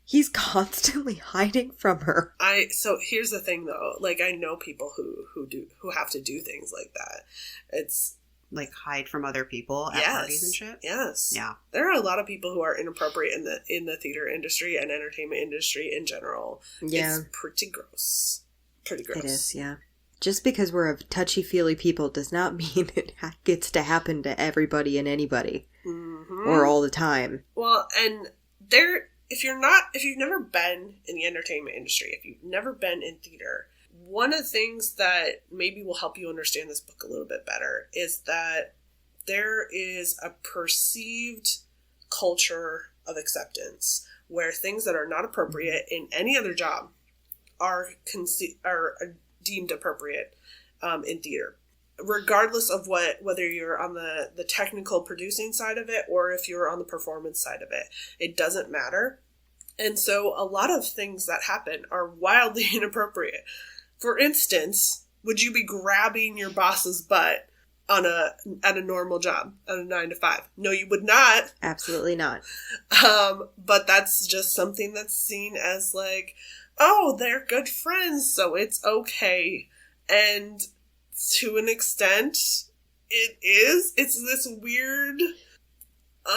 He's constantly hiding from her.
So here's the thing though, like, I know people who have to do things like that. It's
Like, hide from other people at parties and shit.
Yes.
Yeah.
There are a lot of people who are inappropriate in the theater industry and entertainment industry in general.
Yeah.
It's pretty gross. Pretty gross.
It is, yeah. Just because we're a touchy-feely people does not mean it gets to happen to everybody and anybody.
Mm-hmm.
Or all the time.
Well, and if you've never been in the entertainment industry, if you've never been in theater, one of the things that maybe will help you understand this book a little bit better is that there is a perceived culture of acceptance where things that are not appropriate in any other job are deemed appropriate in theater, regardless of whether you're on the technical producing side of it or if you're on the performance side of it. It doesn't matter. And so a lot of things that happen are wildly inappropriate. For instance, would you be grabbing your boss's butt at a normal job, at a 9 to 5? No, you would not.
Absolutely not.
But that's just something that's seen as like, oh, they're good friends, so it's okay. And to an extent, it is. It's this weird,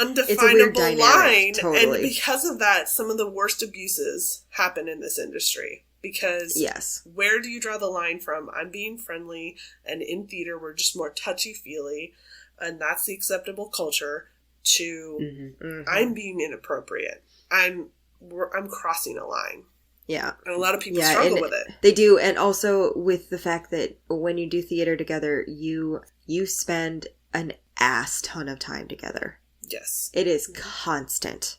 undefinable line.
Totally.
And because of that, some of the worst abuses happen in this industry. Because
yes,
where do you draw the line from? I'm being friendly, and in theater, we're just more touchy-feely, and that's the acceptable culture, to I'm being inappropriate. I'm crossing a line.
Yeah.
And a lot of people struggle with it.
They do, and also with the fact that when you do theater together, you spend an ass ton of time together.
Yes.
It is constant.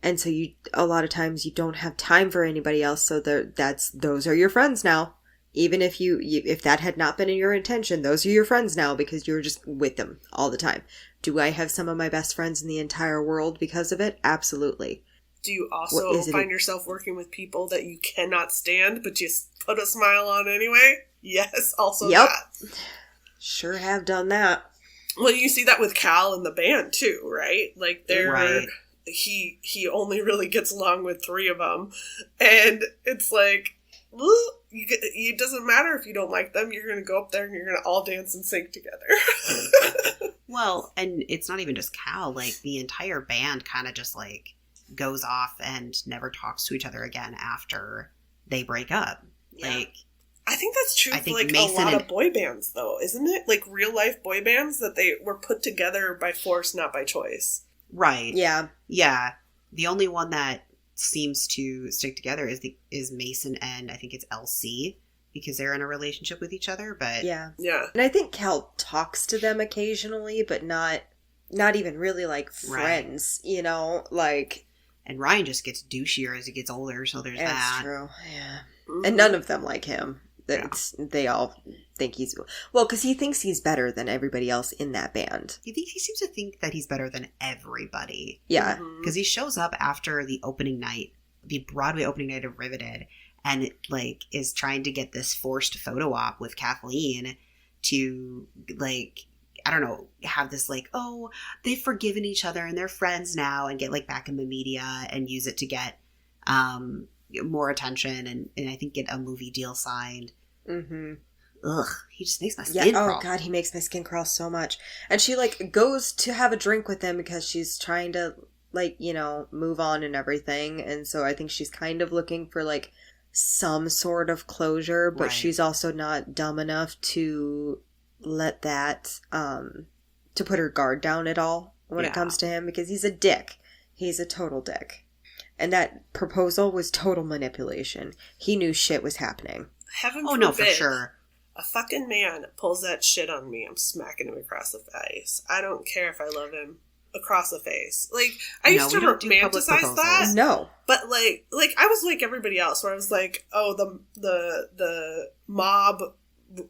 And so a lot of times you don't have time for anybody else, so those are your friends now. Even if if that had not been in your intention, those are your friends now because you're just with them all the time. Do I have some of my best friends in the entire world because of it? Absolutely.
Do you also find yourself working with people that you cannot stand, but just put a smile on anyway? Yes, also that.
Sure have done that.
Well, you see that with Cal and the band too, right? Like he only really gets along with 3 of them, and it's like, it doesn't matter if you don't like them. You're going to go up there and you're going to all dance and sing together.
Well, and it's not even just Cal. Like, the entire band kind of just like goes off and never talks to each other again after they break up. Yeah. Like,
I think that's true for like Mason a lot of boy bands, though, isn't it? Like real life boy bands that they were put together by force, not by choice.
Right.
Yeah.
Yeah. The only one that seems to stick together is Mason and I think it's LC, because they're in a relationship with each other. But
yeah.
Yeah.
And I think Cal talks to them occasionally, but not even really like friends, you know, like.
And Ryan just gets douchier as he gets older, so there's that.
That's true. Yeah. Mm-hmm. And none of them like him. They all think he's... Well, because he thinks he's better than everybody else in that band.
He seems to think that he's better than everybody.
Yeah.
Because he shows up after the opening night, the Broadway opening night of Riveted, and like is trying to get this forced photo op with Kathleen to, like, I don't know, have this like, oh, they've forgiven each other and they're friends now, and get like back in the media and use it to get more attention and I think get a movie deal signed.
Mm-hmm.
Ugh, he just makes my skin crawl.
Oh god, he makes my skin crawl so much. And she like goes to have a drink with him because she's trying to like, you know, move on and everything. And so I think she's kind of looking for like some sort of closure, but she's also not dumb enough to let that to put her guard down at all when it comes to him, because he's a dick. He's a total dick. And that proposal was total manipulation. He knew shit was happening.
Heaven
Oh,
forbid,
no, for sure.
a fucking man pulls that shit on me, I'm smacking him across the face. I don't care if I love him across the face. Like, I used to romanticize that.
No.
But like I was like everybody else, where I was like, oh, the mob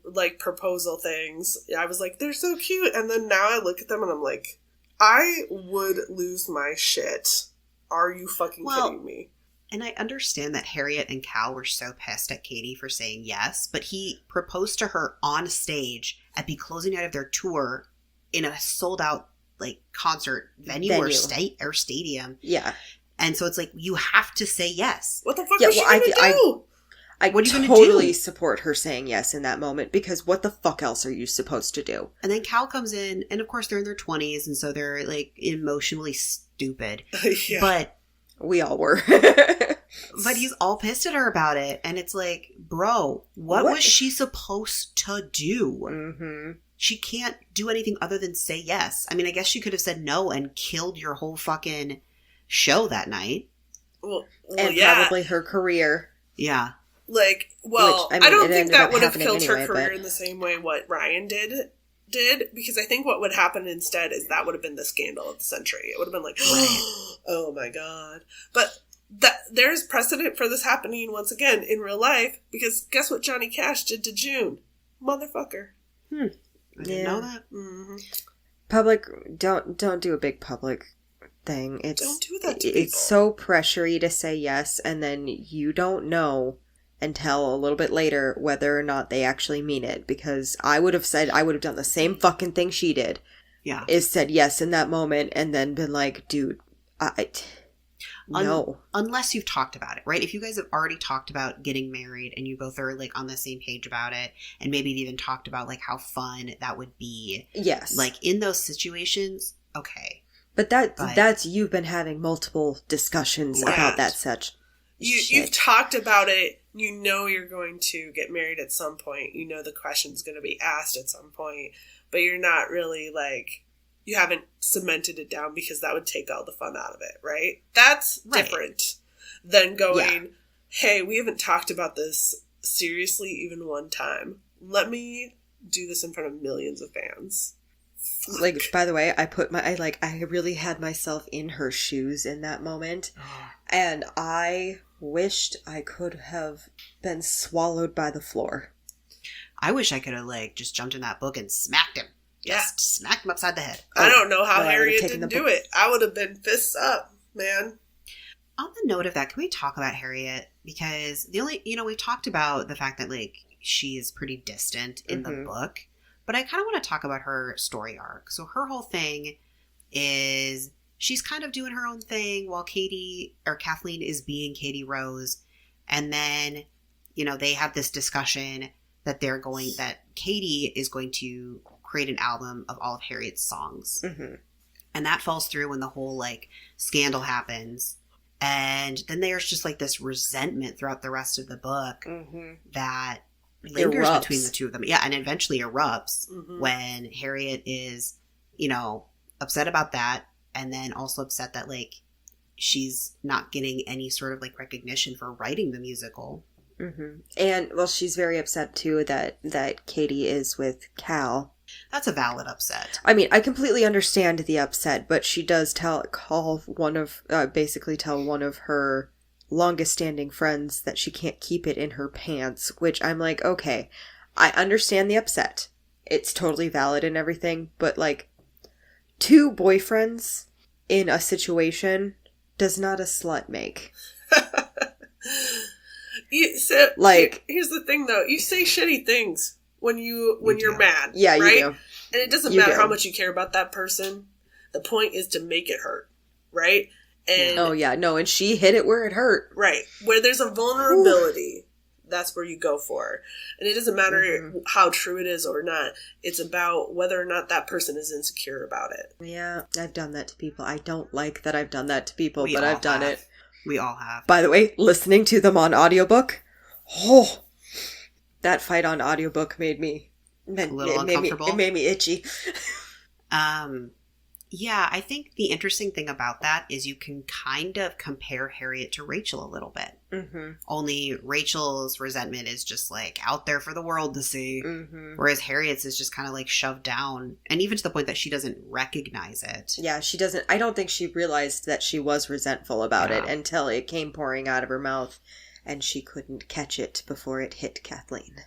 like proposal things. I was like, they're so cute, and then now I look at them and I'm like, I would lose my shit. Are you fucking kidding me?
And I understand that Harriet and Cal were so pissed at Katie for saying yes, but he proposed to her on stage at the closing night of their tour in a sold out like concert venue. Or stadium.
Yeah.
And so it's like, you have to say yes.
What the fuck is she gonna do?
I
what are you
totally
gonna do?
support her saying yes in that moment, because what the fuck else are you supposed to do?
And then Cal comes in, and of course they're in their 20s, and so they're like emotionally stupid.
Yeah.
But
we all were.
but he's all pissed at her about it, and it's like, bro, what was she supposed to do?
Mm-hmm.
She can't do anything other than say yes. I mean, I guess she could have said no and killed your whole fucking show that night.
Well,
and
yeah.
probably her career.
Yeah.
Like, well,
Which, I mean,
I don't
it
think
ended
that
up
would have
happening
killed her
anyway,
career
but-
in the same way what Ryan did, because I think what would happen instead is that would have been the scandal of the century. It would have been like, oh my god. But there's precedent for this happening once again in real life, because guess what Johnny Cash did to June? Motherfucker.
I didn't know that.
Mm-hmm.
Public, don't do a big public thing.
Don't do that to people.
It's so pressury to say yes, and then you don't know until a little bit later whether or not they actually mean it, because I would have done the same fucking thing she did.
Yeah.
Is said yes in that moment and then been like, dude, no.
Unless you've talked about it, right? If you guys have already talked about getting married and you both are like on the same page about it, and maybe you've even talked about like how fun that would be.
Yes.
Like in those situations, okay.
But that's you've been having multiple discussions about that such.
You've talked about it. You know you're going to get married at some point. You know the question's going to be asked at some point. But you're not really like, you haven't cemented it down, because that would take all the fun out of it, right? That's different than going, hey, we haven't talked about this seriously even one time. Let me do this in front of millions of fans. Fuck.
Like, by the way, I really had myself in her shoes in that moment. And I wished I could have been swallowed by the floor.
I wish I could have like just jumped in that book and smacked him. Just smacked him upside the head.
I don't know how Harriet didn't do it. I would have been fists up, man.
On the note of that, can we talk about Harriet? Because we've talked about the fact that like she's pretty distant in the book, but I kind of want to talk about her story arc. So her whole thing is she's kind of doing her own thing while Kathleen is being Katie Rose. And then, they have this discussion that Katie is going to create an album of all of Harriet's songs. Mm-hmm. And that falls through when the whole like scandal happens. And then there's just like this resentment throughout the rest of the book that lingers between the two of them. Yeah, and eventually erupts when Harriet is, upset about that, and then also upset that like she's not getting any sort of like recognition for writing the musical.
Mm-hmm. And well, she's very upset too that Katie is with Cal.
That's a valid upset.
I mean, I completely understand the upset, but she does tell one of her longest standing friends that she can't keep it in her pants, which I'm like, okay, I understand the upset. It's totally valid and everything, but like, two boyfriends in a situation does not a slut make.
Here's the thing though, you say shitty things when you're mad.
Yeah,
right?
you do.
And it doesn't matter how much you care about that person. The point is to make it hurt, right? And
and she hit it where it hurt.
Right. Where there's a vulnerability, that's where you go for. And it doesn't matter how true it is or not. It's about whether or not that person is insecure about it.
Yeah, I've done that to people. I don't like that I've done that to people, but I've done it.
We all have.
By the way, listening to them on audiobook, that fight on audiobook made me a little uncomfortable. It made me itchy.
Yeah, I think the interesting thing about that is you can kind of compare Harriet to Rachel a little bit.
Mm-hmm.
Only Rachel's resentment is just like out there for the world to see, whereas Harriet's is just kind of like shoved down, and even to the point that she doesn't recognize it.
Yeah, she doesn't. I don't think she realized that she was resentful about it until it came pouring out of her mouth, and she couldn't catch it before it hit Kathleen.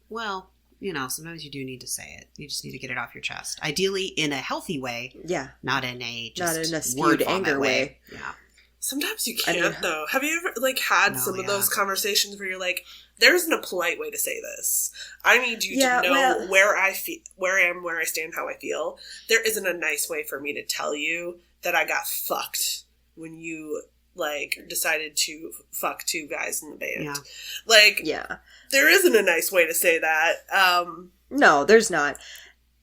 Well, you know, sometimes you do need to say it. You just need to get it off your chest. Ideally in a healthy way.
Yeah.
Not in a
skewed anger way.
Yeah.
Sometimes you can't, though. Have you ever, had some of those conversations where you're like, there isn't a polite way to say this. I need you to know where I am, where I stand, how I feel. There isn't a nice way for me to tell you that I got fucked when you, decided to fuck two guys in the band.
Yeah.
There isn't a nice way to say that.
No, there's not.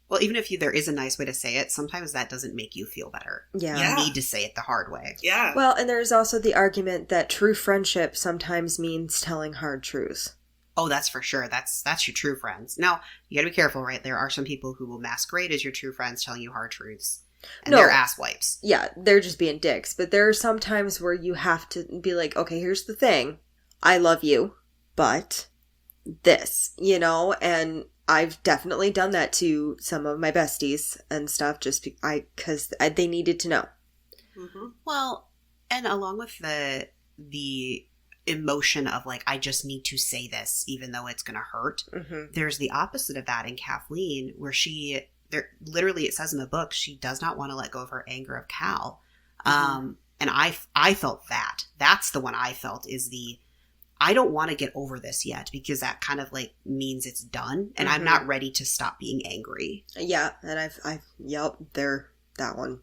Well, even if there is a nice way to say it, sometimes that doesn't make you feel better.
Yeah.
You need to say it the hard way.
Yeah.
Well, and there's also the argument that true friendship sometimes means telling hard truths.
Oh, that's for sure. That's your true friends. Now, you gotta be careful, right? There are some people who will masquerade as your true friends telling you hard truths. And they're ass wipes.
Yeah, they're just being dicks. But there are some times where you have to be like, okay, here's the thing. I love you, but this, and I've definitely done that to some of my besties and stuff just because they needed to know.
Mm-hmm.
Well, and along with the emotion of I just need to say this even though it's going to hurt.
Mm-hmm.
There's the opposite of that in Kathleen where literally it says in the book she does not want to let go of her anger of Cal.
Mm-hmm.
And I felt that. That's the one I felt is I don't want to get over this yet because that kind of means it's done and I'm not ready to stop being angry.
Yeah, and they're that one.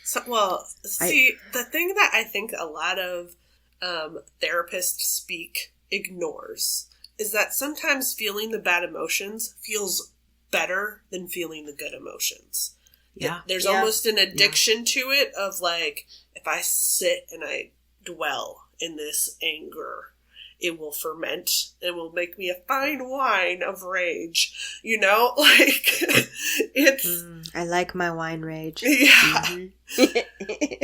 So, the thing that I think a lot of therapists speak ignores is that sometimes feeling the bad emotions feels better than feeling the good emotions.
Yeah.
There's almost an addiction to it of if I sit and I dwell in this anger, it will ferment. It will make me a fine wine of rage. It's...
I like my wine rage.
Yeah.
Mm-hmm.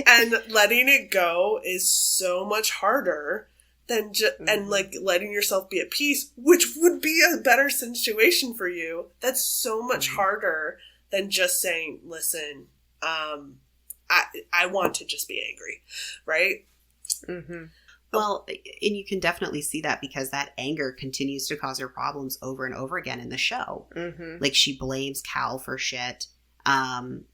And letting it go is so much harder than and letting yourself be at peace, which would be a better situation for you. That's so much harder than just saying, listen, I want to just be angry. Right?
Mm-hmm.
Well, and you can definitely see that because that anger continues to cause her problems over and over again in the show.
Mm-hmm.
She blames Cal for shit, and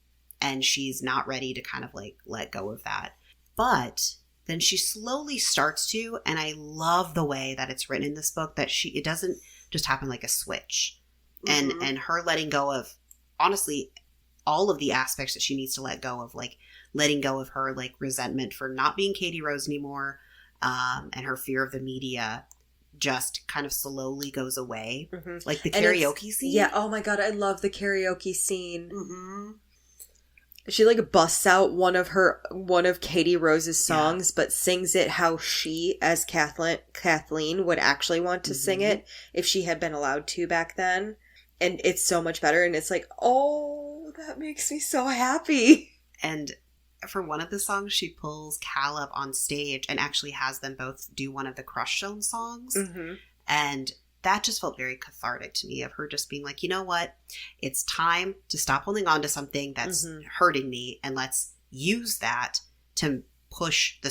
she's not ready to kind of let go of that. But then she slowly starts to, and I love the way that it's written in this book that it doesn't just happen like a switch.
Mm-hmm.
And her letting go of, honestly, all of the aspects that she needs to let go of, letting go of her resentment for not being Katie Rose anymore. And her fear of the media just kind of slowly goes away.
Mm-hmm.
The karaoke scene.
Yeah, oh my god, I love the karaoke scene.
Mm-hmm.
She busts out one of Katie Rose's songs, but sings it how she, as Kathleen, would actually want to sing it if she had been allowed to back then. And it's so much better, and it's oh, that makes me so happy.
And for one of the songs, she pulls Cal up on stage and actually has them both do one of the Crush Zone songs.
Mm-hmm.
And that just felt very cathartic to me of her just being you know what? It's time to stop holding on to something that's hurting me and let's use that to push the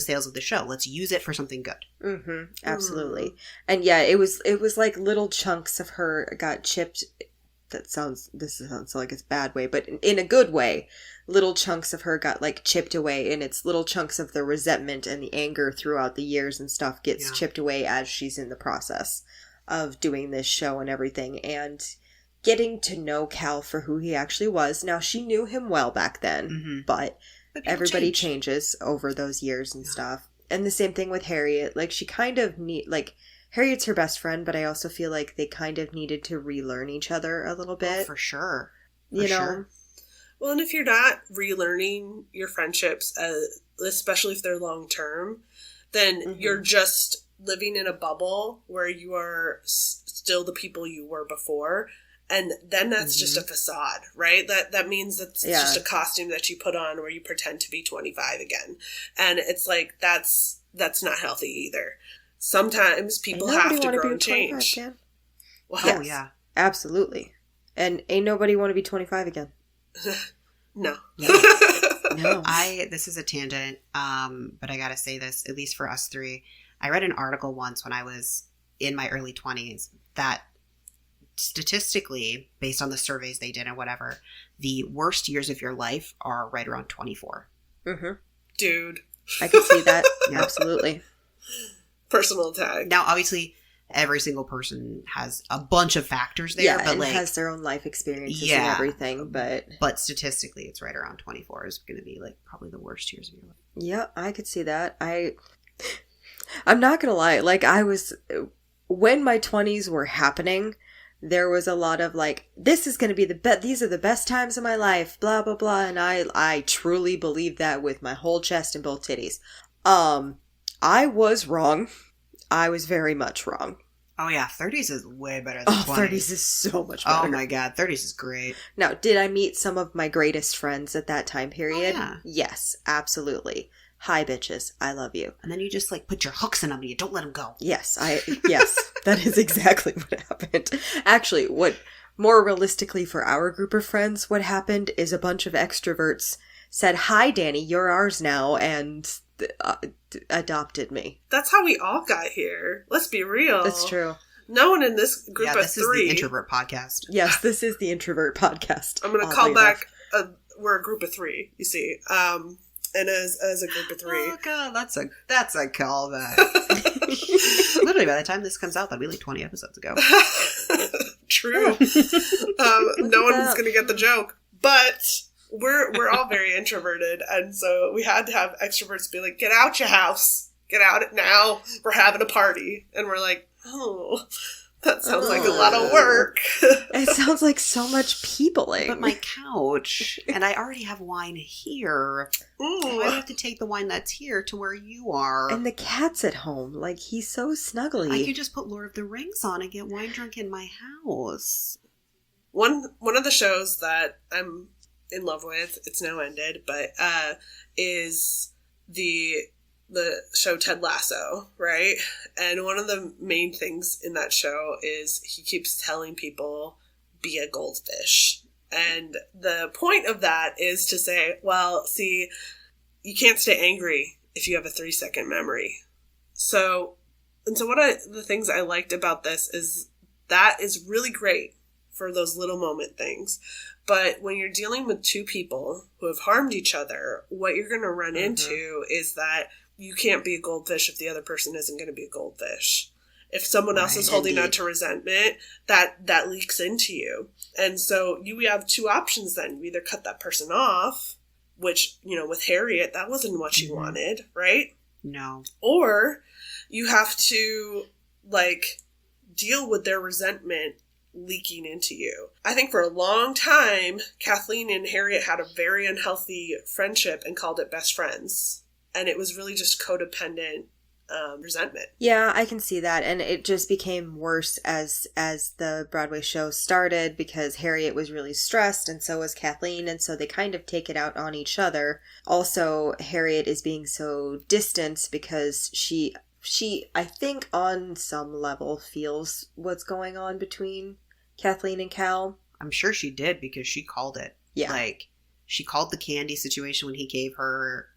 sales of the show. Let's use it for something good.
Mm-hmm. Absolutely. And yeah, it was little chunks of her got chipped. This sounds like it's a bad way, but in a good way. Little chunks of her got chipped away, and it's little chunks of the resentment and the anger throughout the years and stuff gets chipped away as she's in the process of doing this show and everything, and getting to know Cal for who he actually was. Now, she knew him well back then, but everybody changes over those years and stuff. And the same thing with Harriet. She kind of Harriet's her best friend, but I also feel they kind of needed to relearn each other a little bit.
Oh, for sure.
You know?
Well, and if you're not relearning your friendships, especially if they're long term, then you're just living in a bubble where you are still the people you were before, And then that's just a facade, right? That means that's just a costume that you put on where you pretend to be 25 again. And it's like, that's not healthy either. Sometimes people have to grow and change.
Well, yes, yeah. Absolutely. And ain't nobody want to be 25 again.
No.
No.
This is a tangent, but I gotta say this, at least for us three. I read an article once when I was in my early 20s that statistically, based on the surveys they did and whatever, the worst years of your life are right around 24.
Mm-hmm.
Dude.
I can see that. Absolutely.
Personal tag.
Now, obviously, every single person has a bunch of factors there. But
and
like,
has their own life experiences and everything. But
statistically, it's right around 24 is going to be like probably the worst years of your life.
Yeah, I could see that. I'm not going to lie. Like, when my 20s were happening, there was a lot of like, this is going to be these are the best times of my life, blah, blah, blah. And I truly believe that with my whole chest and both titties. I was wrong. I was very much wrong.
Oh yeah, 30s is way better than 20s.
30s is so much better.
Oh my god, 30s is great.
Now, did I meet some of my greatest friends at that time period?
Oh, yeah.
Yes, absolutely. Hi, bitches. I love you.
And then you just like put your hooks in them and you don't let them go.
Yes, that is exactly what happened. Actually, what more realistically for our group of friends, what happened is a bunch of extroverts said, "Hi, Danny, you're ours now," and adopted me.
That's how we all got here. Let's be real.
That's true.
No one in this group of
this
three.
This is the introvert podcast.
Yes, this is the introvert podcast.
I'm going to call back. We're a group of three, you see. And as a group of three.
Oh god, that's a callback. Literally, by the time this comes out, that'll be like 20 episodes ago.
True. No one's going to get the joke. But we're all very introverted, and so we had to have extroverts be like, "Get out your house. Get out it now. We're having a party." And we're like, "Oh, that sounds like a lot of work."
It sounds like so much peopling.
But my couch, and I already have wine here.
Ooh.
I have to take the wine that's here to where you are.
And the cat's at home. Like, he's so snuggly.
I could just put Lord of the Rings on and get wine drunk in my house.
One of the shows that I'm in love with, it's now ended, but is the show Ted Lasso, right? And one of the main things in that show is he keeps telling people, be a goldfish. And the point of that is to say, well, see, you can't stay angry if you have a 3-second memory. So the things I liked about this is that is really great for those little moment things. But when you're dealing with two people who have harmed each other, what you're going to run into is that you can't be a goldfish if the other person isn't going to be a goldfish. If someone else is holding on to resentment, that leaks into you. And so you have two options then. You either cut that person off, which, with Harriet, that wasn't what she wanted, right?
No.
Or you have to, deal with their resentment leaking into you. I think for a long time, Kathleen and Harriet had a very unhealthy friendship and called it best friends. And it was really just codependent resentment.
Yeah, I can see that. And it just became worse as the Broadway show started because Harriet was really stressed and so was Kathleen. And so they kind of take it out on each other. Also, Harriet is being so distant because she I think on some level feels what's going on between Kathleen and Cal.
I'm sure she did because she called it.
Yeah.
She called the candy situation when he gave her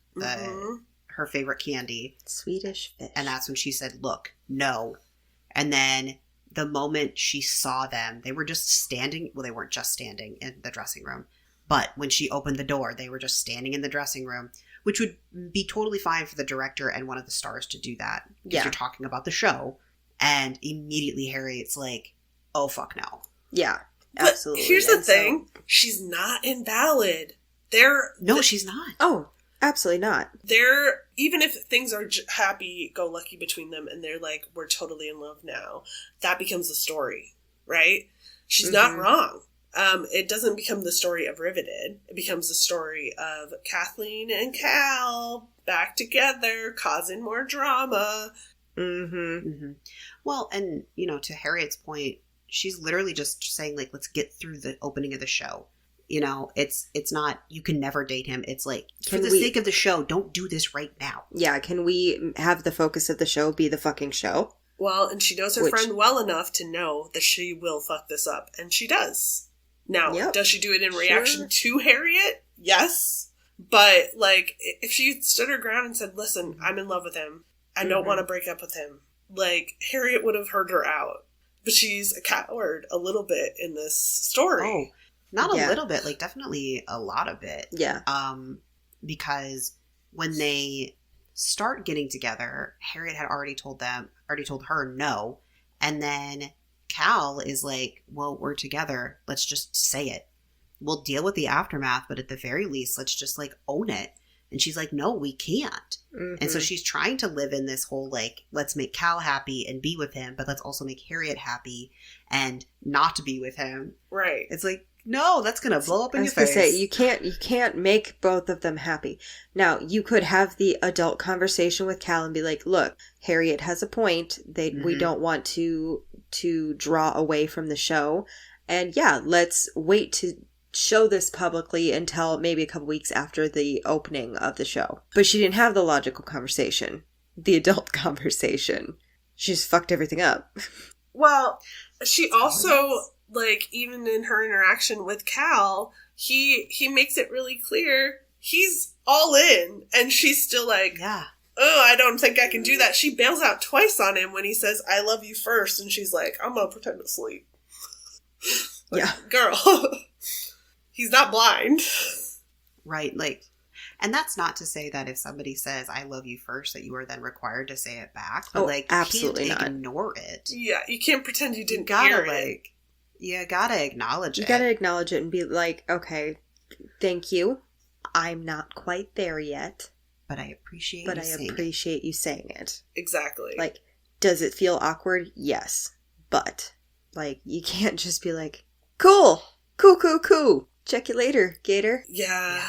her favorite candy.
Swedish fish.
And that's when she said, look, no. And then the moment she saw them, they were just standing. Well, they weren't just standing in the dressing room. But when she opened the door, they were just standing in the dressing room, which would be totally fine for the director and one of the stars to do that. Because you're talking about the show. And immediately Harriet's like, oh, fuck no.
Yeah, absolutely.
But here's the thing. She's not invalid.
She's not.
Oh, absolutely not.
Even if things are happy-go-lucky between them and they're like, we're totally in love now, that becomes the story, right? She's not wrong. It doesn't become the story of Riveted. It becomes the story of Kathleen and Cal back together, causing more drama.
Well, and, to Harriet's point, She's literally just saying, like, let's get through the opening of the show. You know, it's not, you can never date him. It's like, for the sake of the show, don't do this right now.
Yeah, can we have the focus of the show be the fucking show?
Well, and she knows her friend well enough to know that she will fuck this up. And she does. Now, does she do it in reaction to Harriet? Yes. But, like, if she stood her ground and said, listen, I'm in love with him. I don't want to break up with him. Like, Harriet would have heard her out. But she's a coward a little bit in this story.
Oh, not a little bit. Like, definitely a lot of it.
Yeah.
Because when they start getting together, Harriet had already told her no. And then Cal is like, well, we're together. Let's just say it. We'll deal with the aftermath, but at the very least, let's just, like, own it. And she's like, no, we can't. Mm-hmm. And so she's trying to live in this whole, like, let's make Cal happy and be with him, but let's also make Harriet happy and not to be with him.
Right.
It's like, no, that's going to blow up in your face.
Say, you can't make both of them happy. Now, you could have the adult conversation with Cal and be like, look, Harriet has a point. We don't want to draw away from the show. And yeah, let's wait to show this publicly until maybe a couple weeks after the opening of the show. But she didn't have the logical conversation, the adult conversation. She just fucked everything up.
Well, she also, like, even in her interaction with Cal, he makes it really clear he's all in, and she's still like, oh, I don't think I can do that. She bails out twice on him when he says, I love you first, and she's like, I'm gonna pretend to sleep. Like, girl. He's not blind.
Right, like, and that's not to say that if somebody says, I love you first, that you are then required to say it back. But, like,
absolutely
you can't
not.
Ignore it.
Yeah, you can't pretend you didn't hear it.
You gotta acknowledge it.
You gotta acknowledge it and be like, okay, thank you. I'm not quite there yet.
But I appreciate
you saying it.
Exactly.
Like, does it feel awkward? Yes. But, like, you can't just be like, cool. Check you later, Gator.
Yeah.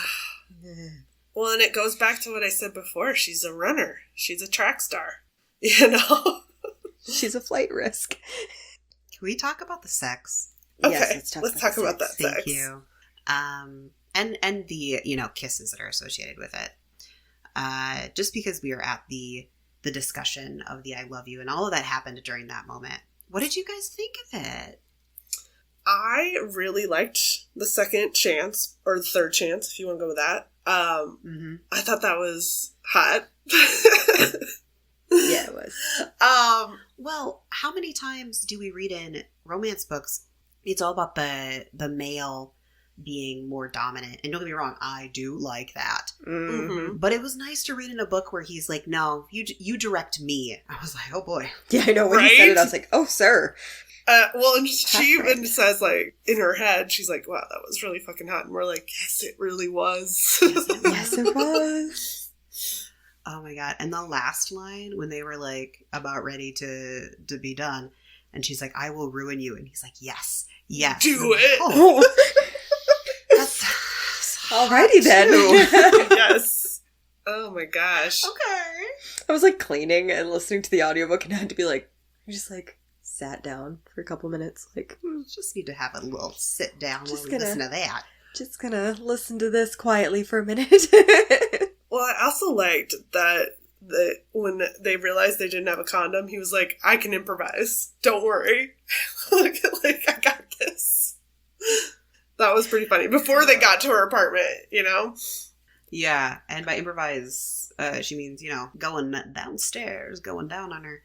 Well, and it goes back to what I said before. She's a runner. She's a track star. You know?
She's a flight risk.
Can we talk about the sex?
Okay, yes, let's talk about that sex.
Thank you. And the, you know, kisses that are associated with it. Just because we were at the discussion of the I love you and all of that happened during that moment. What did you guys think of it?
I really liked the second chance, or the third chance, if you want to go with that. I thought that was hot.
Yeah, it was.
Well, how many times do we read in romance books, it's all about the male being more dominant? And don't get me wrong, I do like that.
Mm-hmm.
But it was nice to read in a book where he's like, no, you direct me. I was like, oh boy.
Yeah, I know. When he said it, I was like, oh, sir.
Well, and she even says, like, in her head, she's like, wow, that was really fucking hot. And we're like, yes, it really was.
Yes, it was.
Oh my God. And the last line, when they were, like, about ready to be done, and she's like, I will ruin you. And he's like, yes.
Do it.
Oh. That's
alrighty then.
Yes. Oh my gosh.
Okay.
I was, like, cleaning and listening to the audiobook and had to be like, just, like, sat down for a couple minutes, like,
just need to have a little sit down while we listen to that.
Just gonna listen to this quietly for a minute.
Well, I also liked that when they realized they didn't have a condom, he was like, I can improvise. Don't worry. like, I got this. That was pretty funny. Before they got to her apartment, you know?
Yeah, and by improvise, she means, you know, going downstairs, going down on her.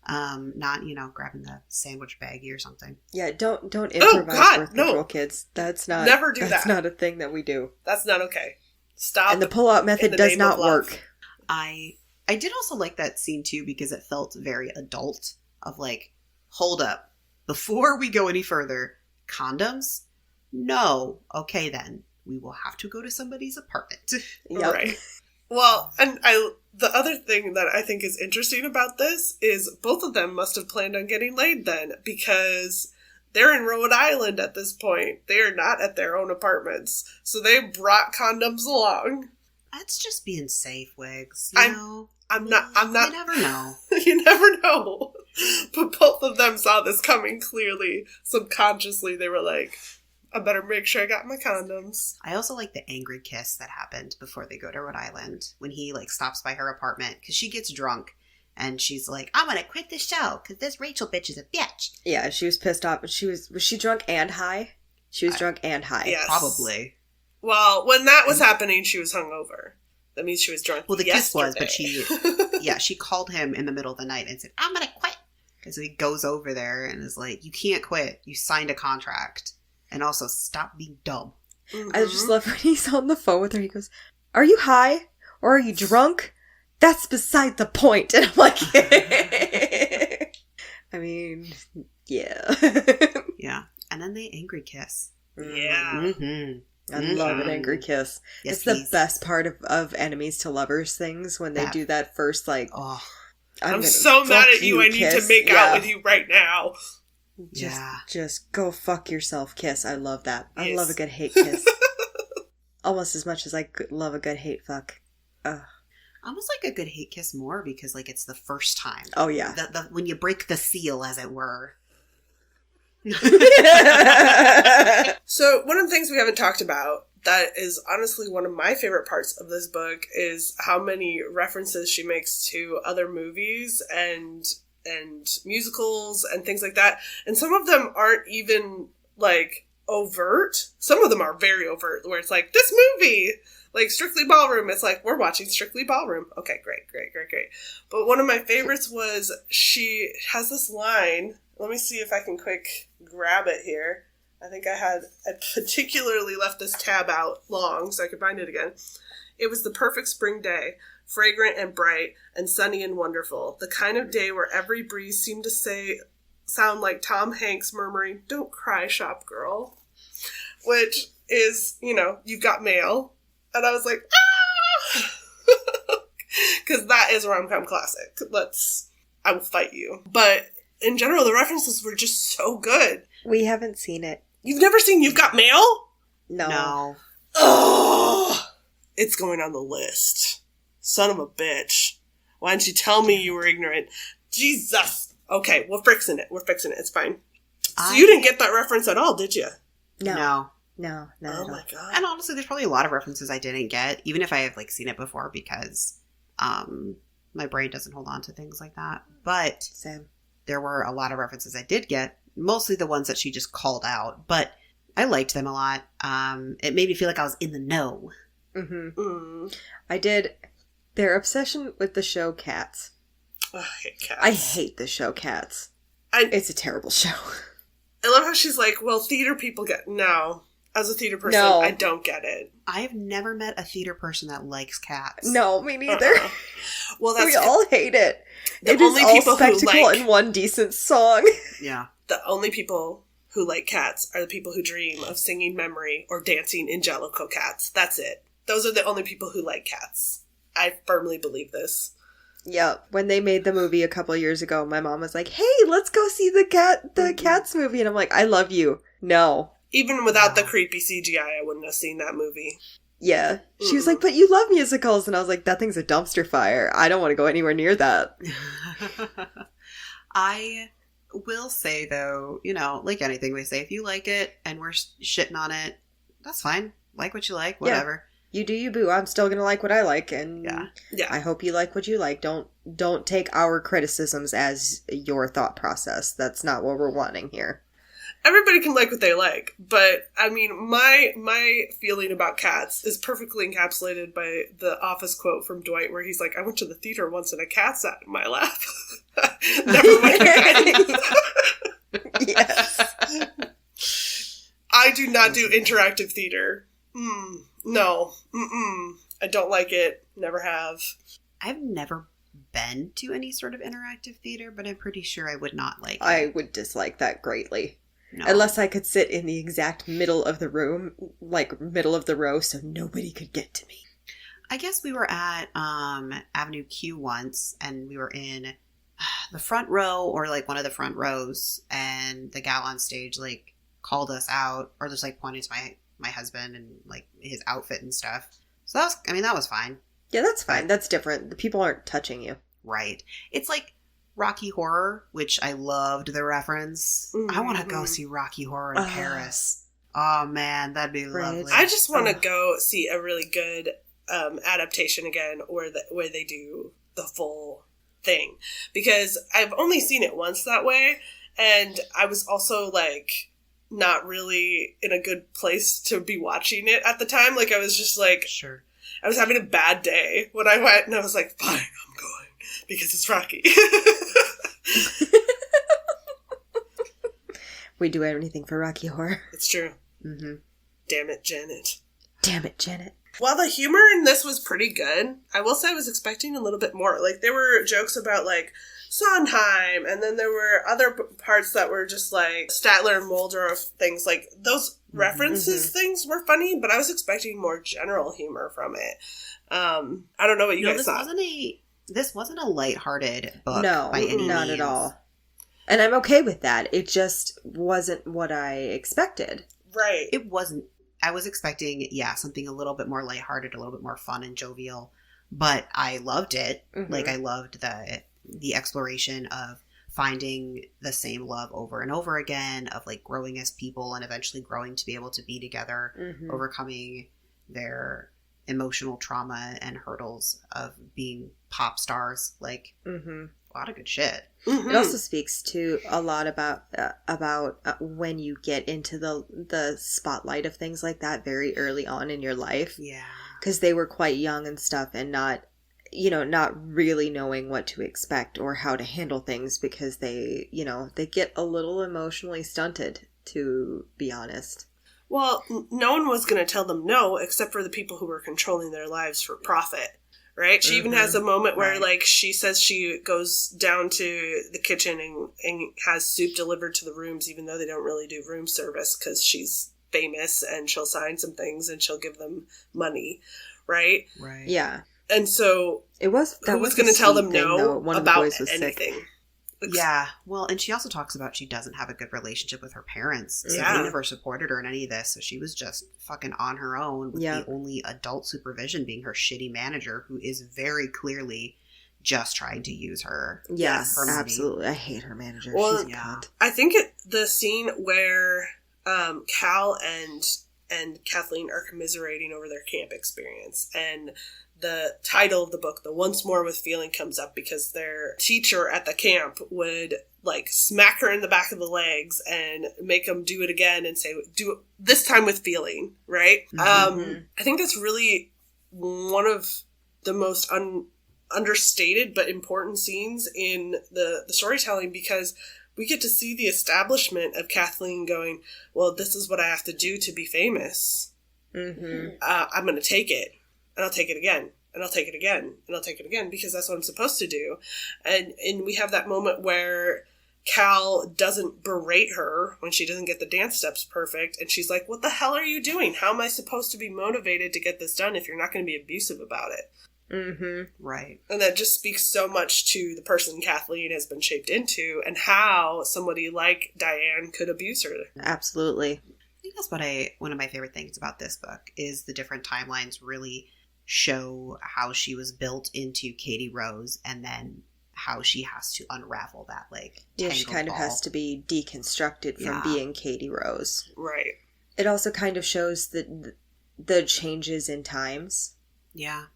Not, you know, grabbing the sandwich baggie or something.
Yeah, don't improvise birth control, kids. That's not
never do that.
That's not a thing that we do.
That's not okay. Stop.
And the pull-out method does not work.
I did also like that scene too because it felt very adult. Of like, hold up, before we go any further, condoms? No. Okay, then we will have to go to somebody's apartment.
Yep.
Right. Well, and the other thing that I think is interesting about this is both of them must have planned on getting laid then, because they're in Rhode Island at this point. They are not at their own apartments. So they brought condoms along.
That's just being safe, Wigs. You know?
I'm not.
You never know.
You never know. But both of them saw this coming clearly. Subconsciously, they were like, I better make sure I got my condoms.
I also like the angry kiss that happened before they go to Rhode Island when he like stops by her apartment because she gets drunk and she's like, I'm gonna quit the show because this Rachel bitch is a bitch.
Yeah, she was pissed off. Was she drunk and high? She was drunk and high.
Yes.
Probably.
Well, when that was happening, she was hungover. That means she was drunk.
Well, the
yesterday.
kiss was, but she called him in the middle of the night and said, I'm gonna quit. And so he goes over there and is like, you can't quit. You signed a contract. And also, stop being dumb.
Mm-hmm.
I just love when he's on the phone with her. He goes, are you high? Or are you drunk? That's beside the point. And I'm like, I mean, yeah.
Yeah. And then they angry kiss.
Yeah.
Mm-hmm.
I love an angry kiss.
Yes,
it's the best part of enemies to lovers things when they do that first, like,
oh,
I'm so mad at you. I need to make out with you right now.
Just go fuck yourself kiss. I love that.
Yes.
I love a good hate kiss. Almost as much as I love a good hate fuck.
I almost like a good hate kiss more because like it's the first time.
Oh yeah.
When you break the seal, as it were.
So one of the things we haven't talked about that is honestly one of my favorite parts of this book is how many references she makes to other movies and musicals and things like that. And some of them aren't even like overt. Some of them are very overt where it's like, this movie, like Strictly Ballroom, it's like, we're watching Strictly Ballroom. Okay, great. But one of my favorites was she has this line. Let me see if I can quick grab it here. I think I particularly left this tab out long so I could find it again. It was the perfect spring day, fragrant and bright and sunny and wonderful. The kind of day where every breeze seemed to sound like Tom Hanks murmuring, "Don't cry, shop girl," which is, you've got mail. And I was like, ah! Because that is a rom-com classic. I will fight you. But in general, the references were just so good.
We haven't seen it.
You've never seen You've Got Mail?
No.
Oh, it's going on the list. Son of a bitch. Why didn't you tell me you were ignorant? Jesus. Okay, we're fixing it. It's fine. So you didn't get that reference at all, did you?
No.
Oh my god.
And honestly, there's probably a lot of references I didn't get, even if I have like seen it before, because my brain doesn't hold on to things like that. But
Same.
There were a lot of references I did get, mostly the ones that she just called out, but I liked them a lot. It made me feel like I was in the know.
Mm-hmm.
Mm.
I did. Their obsession with the show Cats.
Oh, I hate Cats.
I hate the show Cats. It's a terrible show.
I love how she's like, well, theater people get... No. As a theater person,
No.
I don't get it.
I've never met a theater person that likes cats.
No, me neither.
Well, that's...
We all hate it.
The
It is
only
all
people who
spectacle
like...
and one decent song.
Yeah.
The only people who like cats are the people who dream of singing Memory or dancing in Jellicle Cats. That's it. Those are the only people who like cats. I firmly believe this.
Yeah, when they made the movie a couple years ago, my mom was like, "Hey, let's go see the Cats movie," and I'm like, "I love you." No.
Even without the creepy CGI, I wouldn't have seen that movie.
Yeah. She was like, "But you love musicals," and I was like, "That thing's a dumpster fire. I don't want to go anywhere near that."
I will say, though, like anything we say, if you like it and we're shitting on it, that's fine. Like what you like, whatever.
Yeah. You do you, boo. I'm still gonna like what I like, and
Yeah.
I hope you like what you like. Don't take our criticisms as your thought process. That's not what we're wanting here.
Everybody can like what they like, but I mean, my feeling about Cats is perfectly encapsulated by the Office quote from Dwight, where he's like, "I went to the theater once and a cat sat in my lap." Never mind again.
Yes.
I do not do interactive theater. No. I don't like it. Never have.
I've never been to any sort of interactive theater, but I'm pretty sure I would not like it.
I would dislike that greatly.
No.
Unless I could sit in the exact middle of the room, like middle of the row, so nobody could get to me.
I guess we were at Avenue Q once, and we were in the front row, or like one of the front rows, and the gal on stage like called us out, or just like pointed to my husband and like his outfit and stuff. So that was fine.
Yeah, that's fine. That's different. The people aren't touching you.
Right. It's like Rocky Horror, which I loved the reference. I want to go
Mhm.
see Rocky Horror in Paris. Oh man, that'd be
Right.
lovely.
I just want to go see a really good adaptation again, where they do the full thing, because I've only seen it once that way, and I was also like not really in a good place to be watching it at the time. Like I was just like,
Sure.
I was having a bad day when I went, and I was like, fine, I'm going because it's Rocky.
We do anything for Rocky Horror.
It's true.
Mm-hmm.
Damn it, Janet.
Damn it, Janet.
While the humor in this was pretty good, I will say I was expecting a little bit more. Like, there were jokes about, like, Sondheim, and then there were other parts that were just, like, Statler and Waldorf things. Like, those references things were funny, but I was expecting more general humor from it. I don't know what you guys thought.
This wasn't a lighthearted book
No,
by any
not
means.
at all. And I'm okay with that. It just wasn't what I expected.
Right.
It wasn't. I was expecting, something a little bit more lighthearted, a little bit more fun and jovial, but I loved it.
Mhm.
Like, I loved the exploration of finding the same love over and over again, of like growing as people and eventually growing to be able to be together,
Mhm.
overcoming their emotional trauma and hurdles of being pop stars. Like,
Mm-hmm.
a lot of good shit.
Mhm.
It also speaks to a lot about when you get into the spotlight of things like that very early on in your life,
Yeah.
because they were quite young and stuff, and not really knowing what to expect or how to handle things, because they get a little emotionally stunted, to be honest.
Well, no one was going to tell them no, except for the people who were controlling their lives for profit, right? She even has a moment where,
Right.
like, she says she goes down to the kitchen and has soup delivered to the rooms, even though they don't really do room service, because she's famous and she'll sign some things and she'll give them money, right?
Right.
Yeah,
And so,
it was.
who was
a
going to tell them
sweet thing,
no
though. One of the
about
boys was sick.
anything?
Yeah, well, and she also talks about she doesn't have a good relationship with her parents. So
Yeah.
they never supported her in any of this. So she was just fucking on her own, with
Yeah.
the only adult supervision being her shitty manager, who is very clearly just trying to use her.
Yes,
for money.
absolutely. I hate her manager.
Well,
She's a
yeah.
cunt.
I think the scene where Cal and Kathleen are commiserating over their camp experience, and the title of the book, The Once More with Feeling, comes up because their teacher at the camp would like smack her in the back of the legs and make them do it again and say, do it this time with feeling, right?
Mhm.
I think that's really one of the most understated but important scenes in the storytelling, because we get to see the establishment of Kathleen going, well, this is what I have to do to be famous.
Mm-hmm.
I'm going to take it, and I'll take it again, and I'll take it again, and I'll take it again, because that's what I'm supposed to do. And we have that moment where Cal doesn't berate her when she doesn't get the dance steps perfect, and she's like, what the hell are you doing? How am I supposed to be motivated to get this done if you're not going to be abusive about it?
Mm-hmm.
Right.
And that just speaks so much to the person Kathleen has been shaped into, and how somebody like Diane could abuse her.
Absolutely.
I think that's one of my favorite things about this book is the different timelines really show how she was built into Katie Rose, and then how she has to unravel that, like,
Yeah, she
tangled
kind of
ball.
has to be deconstructed from
Yeah.
being Katie Rose.
Right.
It also kind of shows the changes in times,
Yeah.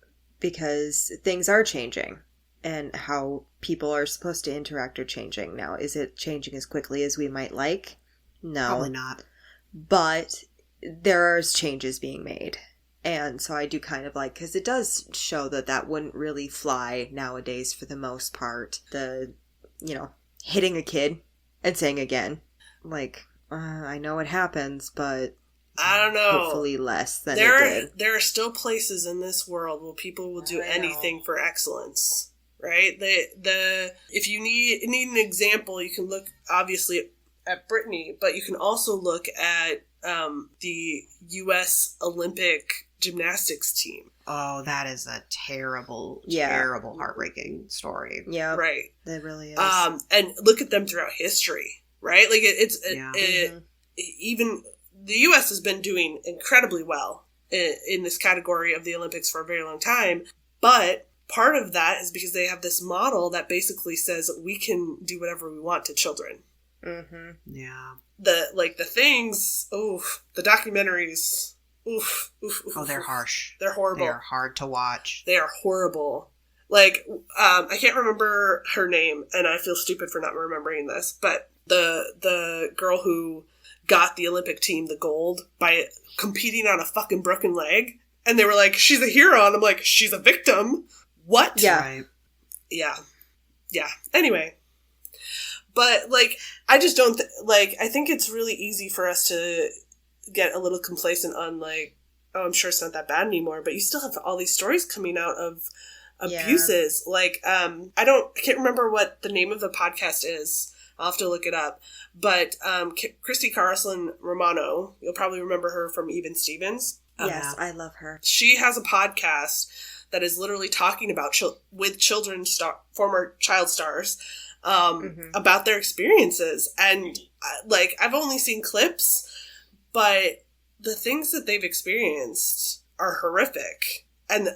because things are changing, and how people are supposed to interact are changing. Now, is it changing as quickly as we might like? No.
Probably not.
But there are changes being made. And so I do kind of like, because it does show that wouldn't really fly nowadays for the most part. Hitting a kid and saying again. Like, I know it happens, but
I don't know.
hopefully less than it did.
There are still places in this world where people will do
I know.
anything for excellence, right? If you need an example, you can look obviously at Brittany, but you can also look at the U.S. Olympic gymnastics team.
Oh, that is a terrible,
Yeah.
terrible, heartbreaking story.
Yeah,
Right.
it really is.
And look at them throughout history, right? Like
Yeah.
Even the U.S. has been doing incredibly well in this category of the Olympics for a very long time, but part of that is because they have this model that basically says we can do whatever we want to children.
Mm-hmm.
Yeah.
The things, the documentaries,
Oh, they're harsh.
They're horrible.
They're hard to watch.
They are horrible. Like, I can't remember her name, and I feel stupid for not remembering this, but the girl who got the Olympic team the gold by competing on a fucking broken leg, and they were like, she's a hero, and I'm like, she's a victim. What?
Yeah.
Right.
Yeah. Anyway. But, like, I just don't, I think it's really easy for us to get a little complacent on, like, oh, I'm sure it's not that bad anymore, but you still have all these stories coming out of abuses. Yeah. Like, I can't remember what the name of the podcast is. I'll have to look it up. But Christy Carlson Romano, you'll probably remember her from Even Stevens.
Yes, I love her.
She has a podcast that is literally talking about with children, former child stars, about their experiences. And, like, I've only seen clips, but the things that they've experienced are horrific. And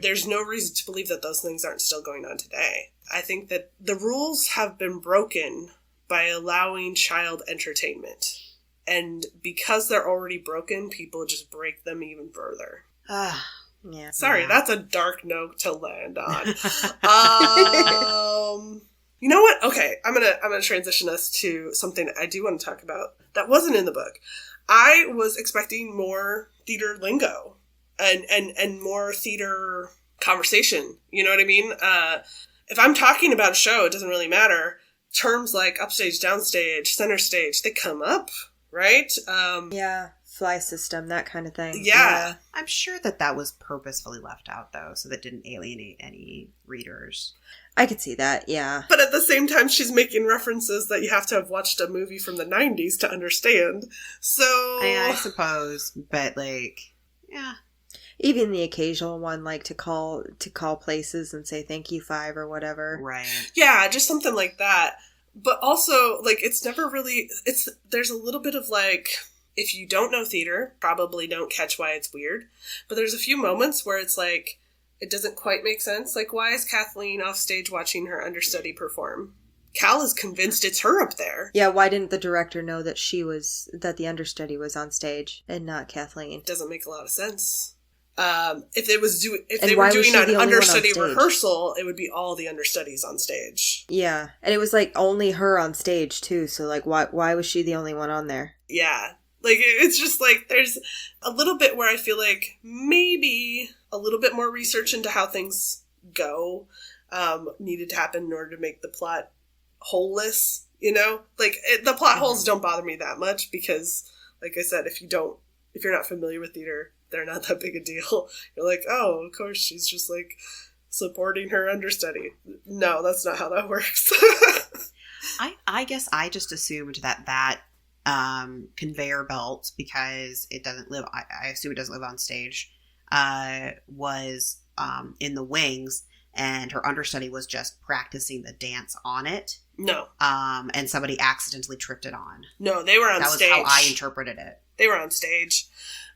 there's no reason to believe that those things aren't still going on today. I think that the rules have been broken by allowing child entertainment. And because they're already broken, people just break them even further.
Yeah.
Sorry, that's a dark note to land on. You know what? Okay, I'm gonna transition us to something I do want to talk about that wasn't in the book. I was expecting more theater lingo and more theater conversation. You know what I mean? If I'm talking about a show, it doesn't really matter. Terms like upstage, downstage, center stage, they come up, right?
Yeah, fly system, that kind of thing.
Yeah.
I'm sure that was purposefully left out, though, so that didn't alienate any readers.
I could see that, yeah.
But at the same time, she's making references that you have to have watched a movie from the 90s to understand. So...
I suppose, but, like, yeah.
Even the occasional one, like, to call places and say thank you 5 or whatever.
Right.
Yeah, just something like that. But also, like, it's never really... There's a little bit of, like... If you don't know theater, probably don't catch why it's weird. But there's a few moments where it's like... It doesn't quite make sense. Like, why is Kathleen off stage watching her understudy perform? Cal is convinced it's her up there.
Yeah, why didn't the director know that that the understudy was on stage and not Kathleen?
It doesn't make a lot of sense. If they were doing an understudy rehearsal, it would be all the understudies on stage.
Yeah, and it was like only her on stage too. So like, why was she the only one on there?
Yeah. Like, it's just like, there's a little bit where I feel like maybe a little bit more research into how things go needed to happen in order to make the plot holeless, you know? Like, the plot holes don't bother me that much because, like I said, if you're not familiar with theater, they're not that big a deal. You're like, oh, of course, she's just, like, supporting her understudy. No, that's not how that works.
I guess I just assumed that conveyor belt, because it doesn't live, I assume it doesn't live on stage, was in the wings, and her understudy was just practicing the dance on it.
No.
And somebody accidentally tripped it on.
No, they were on stage.
That was how I interpreted it.
They were on stage.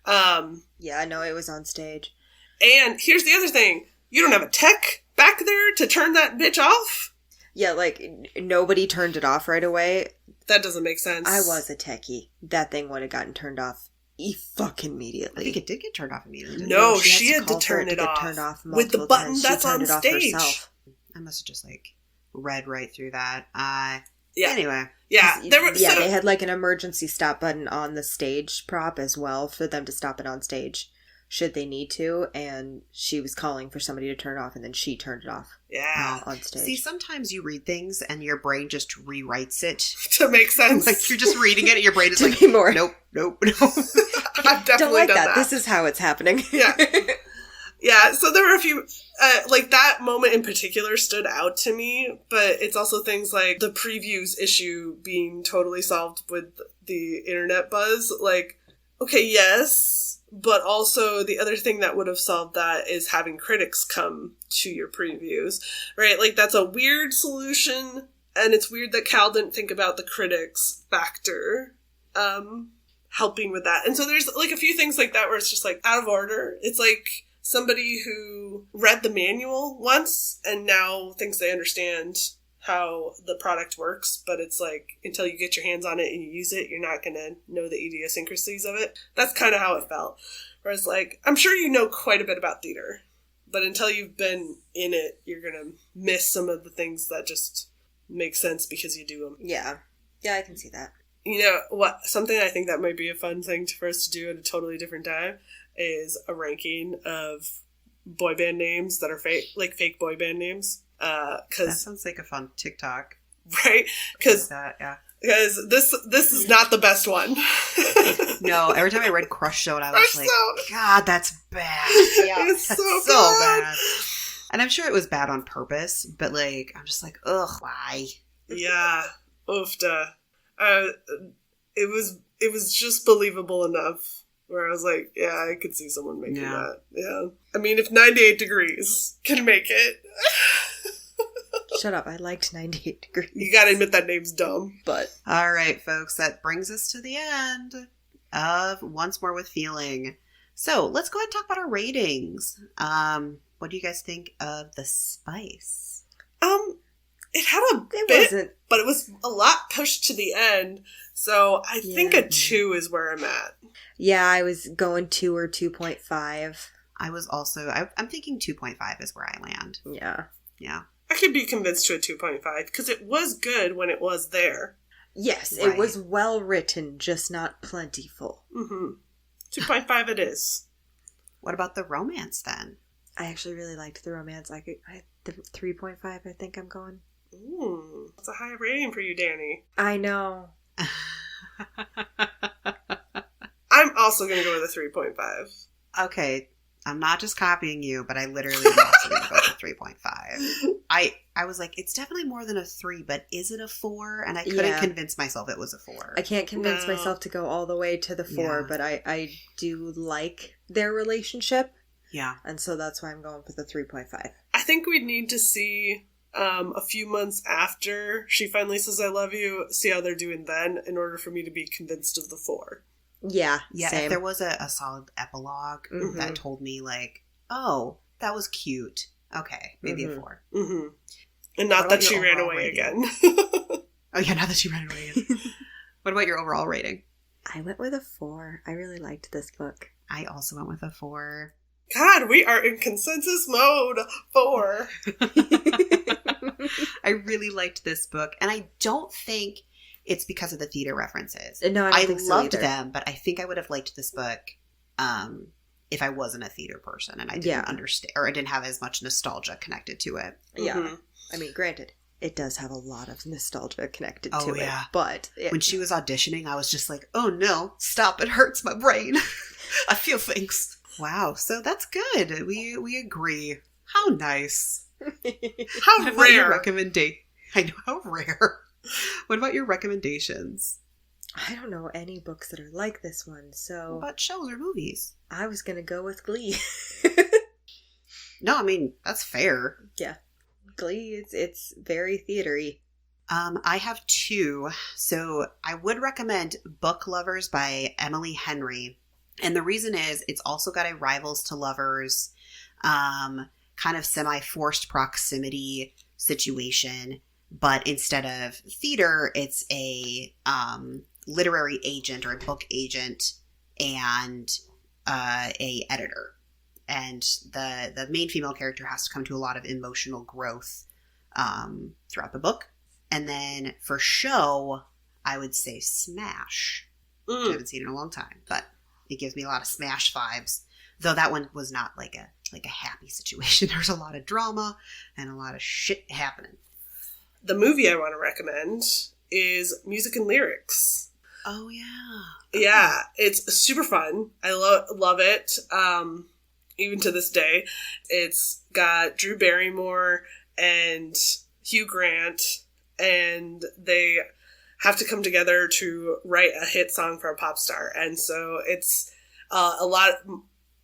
Yeah, I know it was on stage.
And here's the other thing. You don't have a tech back there to turn that bitch off?
Yeah, like, nobody turned it off right away.
That doesn't make sense.
I was a techie. That thing would have gotten turned off fucking immediately.
I think it did get turned off immediately.
No, she had to turn it off with the button that's on stage.
I must have just, like, read right through that.
Yeah.
Anyway.
Yeah.
They had, like, an emergency stop button on the stage prop as well for them to stop it on stage should they need to, and she was calling for somebody to turn it off, and then she turned it off.
Yeah.
On stage.
See, sometimes you read things and your brain just rewrites it
to make sense.
Like, you're just reading it and your brain is like,
more.
Nope.
I've definitely
don't like
done
that. This is how it's happening.
Yeah. Yeah, so there were a few, like, that moment in particular stood out to me, but it's also things like the previews issue being totally solved with the internet buzz. Like, okay, yes, but also the other thing that would have solved that is having critics come to your previews, right? Like, that's a weird solution, and it's weird that Cal didn't think about the critics factor helping with that. And so there's, like, a few things like that where it's just, like, out of order. It's like somebody who read the manual once and now thinks they understand how the product works, but it's like until you get your hands on it and you use it, you're not going to know the idiosyncrasies of it. That's kind of how it felt. Whereas, like, I'm sure you know quite a bit about theater, but until you've been in it, you're going to miss some of the things that just make sense because you do them.
Yeah. Yeah, I can see that.
You know, what? Something I think that might be a fun thing for us to do at a totally different time is a ranking of boy band names that are fake boy band names.
That sounds like a fun TikTok.
Right? Because
yeah.
This is not the best one.
No, every time I read Crush Zone, I was
Crush
like,
Zone.
God, that's bad.
Yeah.
It's
That's
so
so
bad.
bad. And I'm sure it was bad on purpose, but like, I'm just like, ugh, why?
Yeah. Oofda. It was just believable enough where I was like, yeah, I could see someone making that. Yeah. I mean, if 98 Degrees can make it,
Shut up. I liked 98 Degrees.
you gotta admit that name's dumb.
But
All right, folks, that brings us to the end of Once More with Feeling. So let's go ahead and talk about our ratings. What do you guys think of the spice?
It had a
it
bit,
wasn't.
but it was a lot pushed to the end. So I think
Yeah.
a 2 is where I'm at.
Yeah, I was going 2 or 2.5.
I was also, I'm thinking 2.5 is where I land.
Yeah.
Yeah.
I could be convinced to a 2.5 because it was good when it was there.
Yes,
Right.
it was well written, just not plentiful.
Mm-hmm. 2.5 it is.
What about the romance then?
I actually really liked the romance. The 3.5, I think I'm going.
Ooh, that's a high rating for you, Danny.
I know.
I'm also going to go with a 3.5.
Okay, I'm not just copying you, but I literally am also going to go with 3.5. I was like, it's definitely more than a 3, but is it a 4? And I couldn't
Yeah.
convince myself it was a 4.
I can't convince
No.
myself to go all the way to the 4,
Yeah.
but I do like their relationship,
Yeah.
and so that's why I'm going for the 3.5.
I think we'd need to see a few months after she finally says I love you, see how they're doing then in order for me to be convinced of the 4.
Yeah,
Yeah,
same.
if there was a solid epilogue
Mhm.
that told me, like, oh, that was cute. Okay, maybe a
Mhm.
4.
Mm-hmm. And
What
not
about
that she
your
ran
overall
away
rating?
again.
Oh, yeah, now that she ran away. What about your overall rating?
I went with a 4. I really liked this book.
I also went with a 4.
God, we are in consensus mode. 4.
I really liked this book, and I don't think it's because of the theater references.
No, I don't think so
loved
either.
them, but I think I would have liked this book if I wasn't a theater person and I didn't
Yeah.
understand, or I didn't have as much nostalgia connected to it.
Yeah.
Mhm.
I mean, granted, it does have a lot of nostalgia connected
Oh,
to
yeah.
it, but
When she was auditioning, I was just like, oh no, stop, it hurts my brain. I feel things. Wow, so that's good. We agree. How nice.
How
What about your
rare.
I know, how rare. What about your recommendations?
I don't know any books that are like this one,
What
so
about shows or movies?
I was gonna go with Glee.
No, I mean, that's fair.
Glee, it's very theatery.
I have 2. So I would recommend Book Lovers by Emily Henry. And the reason is it's also got a Rivals to Lovers kind of semi-forced proximity situation. But instead of theater, it's a literary agent or a book agent and a editor. And the main female character has to come to a lot of emotional growth throughout the book. And then for show, I would say Smash, which I haven't seen in a long time, but it gives me a lot of Smash vibes. Though that one was not like a happy situation. There's a lot of drama and a lot of shit happening.
The movie I want to recommend is Music and Lyrics.
Oh yeah,
Yeah, it's super fun. I love it. Even to this day, it's got Drew Barrymore and Hugh Grant, and they have to come together to write a hit song for a pop star. And so it's a lot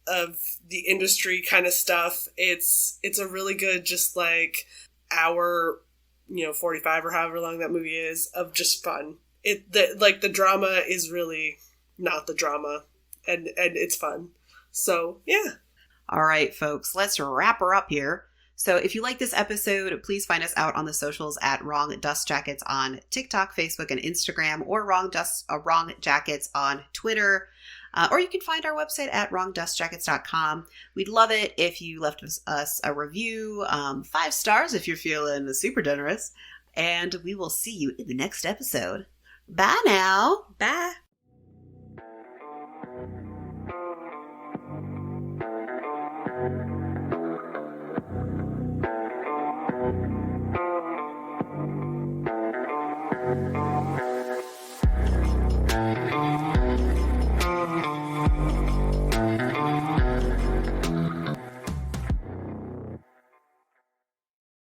of the industry kind of stuff. It's a really good, just like hour, 45 or however long that movie is, of just fun. The drama is really not the drama, and it's fun. So yeah.
All right, folks, let's wrap her up here. So if you like this episode, please find us out on the socials at Wrong Dust Jackets on TikTok, Facebook, and Instagram, or Wrong Jackets on Twitter. Or you can find our website at wrongdustjackets.com. We'd love it if you left us a review, 5 stars if you're feeling super generous. And we will see you in the next episode. Bye now.
Bye.